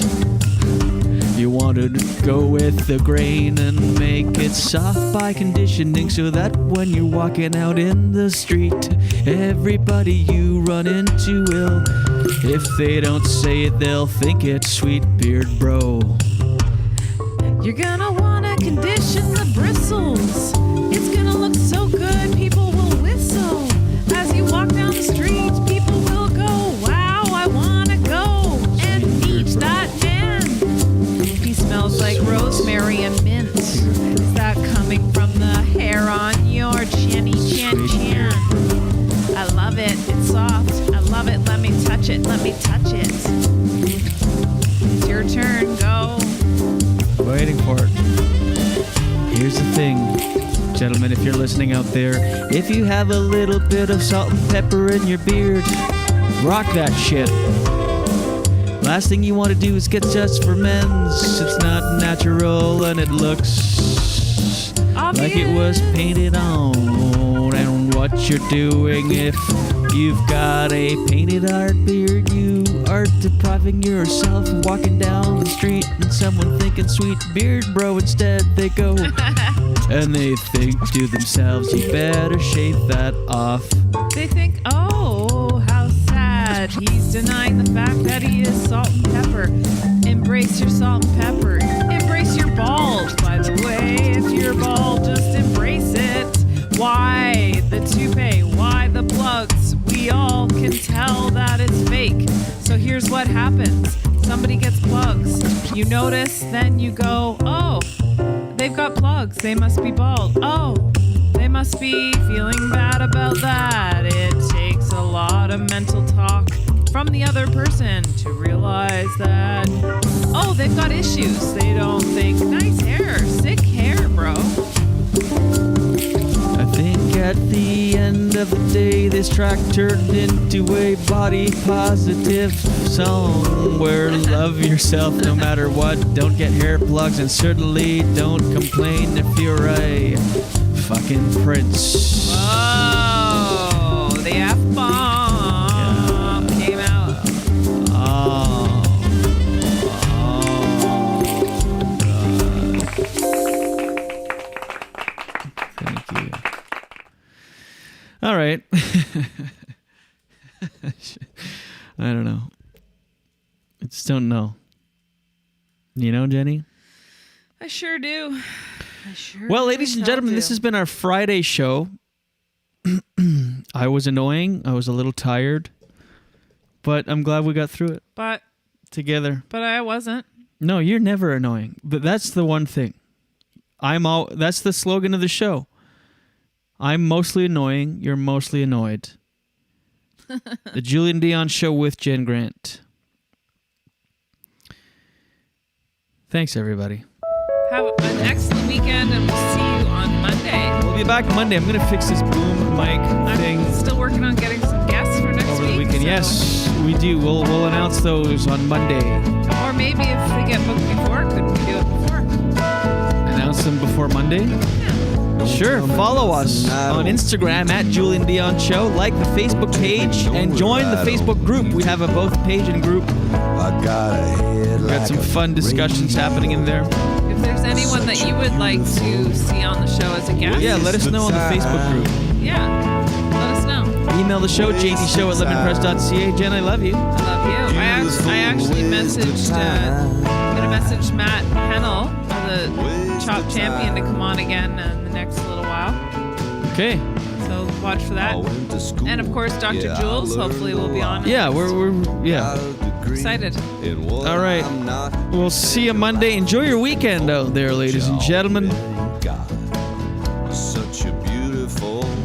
You want to go with the grain and make it soft by conditioning so that when you're walking out in the street, everybody you run into will If they don't say it, they'll think it. Sweet beard bro. You're gonna wanna condition the bristles. It's gonna look so good, people will whistle. As you walk down the street, people will go, wow, I wanna go and meet that man. He smells like rosemary and mint. Is that coming from the hair on your chinny chin chin? I love it, it's soft. I love it, let me touch it, let me touch it. It's your turn, go. Waiting for it. Here's the thing, gentlemen, if you're listening out there, if you have a little bit of salt and pepper in your beard, rock that shit. Last thing you want to do is get just for men's. It's not natural and it looks like it was painted on. And what you're doing if you've got a painted art beard, you are depriving yourself of walking down the street and someone thinking sweet beard bro. Instead they go and they think to themselves, you better shave that off. They think, oh, how sad. He's denying the fact that he is salt and pepper. Embrace your salt and pepper. Embrace your bald, by the way. If you're bald, just embrace it. Why the toupee? Why the plugs? We all can tell that it's fake. So here's what happens. Somebody gets plugs. You notice, then you go, oh, they've got plugs. They must be bald. Oh, they must be feeling bad about that. It takes a lot of mental talk from the other person to realize that, oh, they've got issues. They don't think, nice hair, sick hair, bro. I think at the end of the day, this track turned into a body positive song where love yourself no matter what. Don't get hair plugs and certainly don't complain if you're a fucking prince. Oh, the F-bomb came out. Oh, thank you. All right. I don't know. I just don't know. You know, Jenny? I sure do. Well, ladies and gentlemen, this has been our Friday show. I was annoying. I was a little tired. But I'm glad we got through it. But together. But I wasn't. No, you're never annoying. But that's the one thing. That's the slogan of the show. I'm mostly annoying. You're mostly annoyed. The Julien Dionne Show with Jen Grant. Thanks, everybody. Have an excellent weekend, and we'll see you on Monday. We'll be back Monday. I'm going to fix this boom mic thing. I'm still working on getting some guests for next over the week. weekend. So. Yes, we do. We'll announce those on Monday. Or maybe if they get booked before, could we do it before? Announce them before Monday? Yeah. Sure. Follow us on Instagram at Julien Dionne Show. Like the Facebook page and join the Facebook group. We have a both page and group. We've got some fun discussions happening in there. If there's anyone that you would like to see on the show as a guest, yeah, let us know on the Facebook group. Yeah, let us know. Email the show, jdshow@lemonpress.ca. Jen, I love you. I love you. I actually messaged, I'm going to message Matt Hennell, the Chop Champion, to come on again in the next little while. Okay. So watch for that. And of course, Dr. Jules, hopefully will be on. Yeah, we're excited. All right. We'll see you Monday. Enjoy your weekend out there, ladies and gentlemen.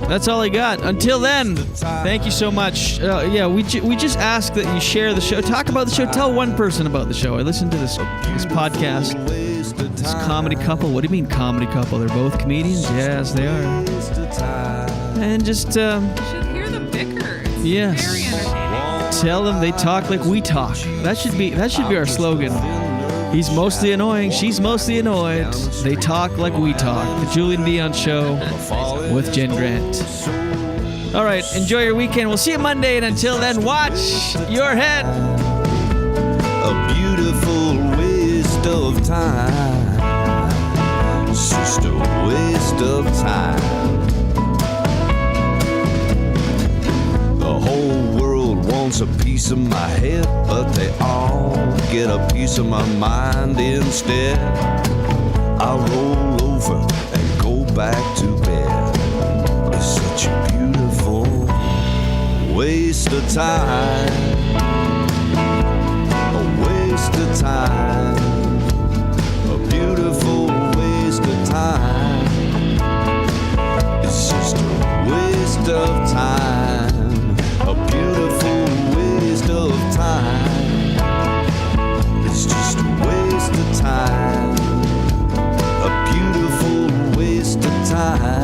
That's all I got. Until then, thank you so much. We just ask that you share the show. Talk about the show. Tell one person about the show. I listened to this podcast. This comedy couple. What do you mean comedy couple? They're both comedians? Yes, they are. And just... you should hear them bicker. It's yes. very entertaining. Tell them they talk like we talk. That should be our slogan. He's mostly annoying. She's mostly annoyed. They talk like we talk. The Julien Dionne Show with Jen Grant. All right. Enjoy your weekend. We'll see you Monday. And until then, watch your head. A beautiful waste of time. It's just a waste of time. The whole world wants wants a piece of my head, but they all get a piece of my mind instead. I roll over and go back to bed. It's such a beautiful waste of time. A waste of time. A beautiful waste of time. It's just a waste of time. A beautiful waste of time. It's just a waste of time. A beautiful waste of time.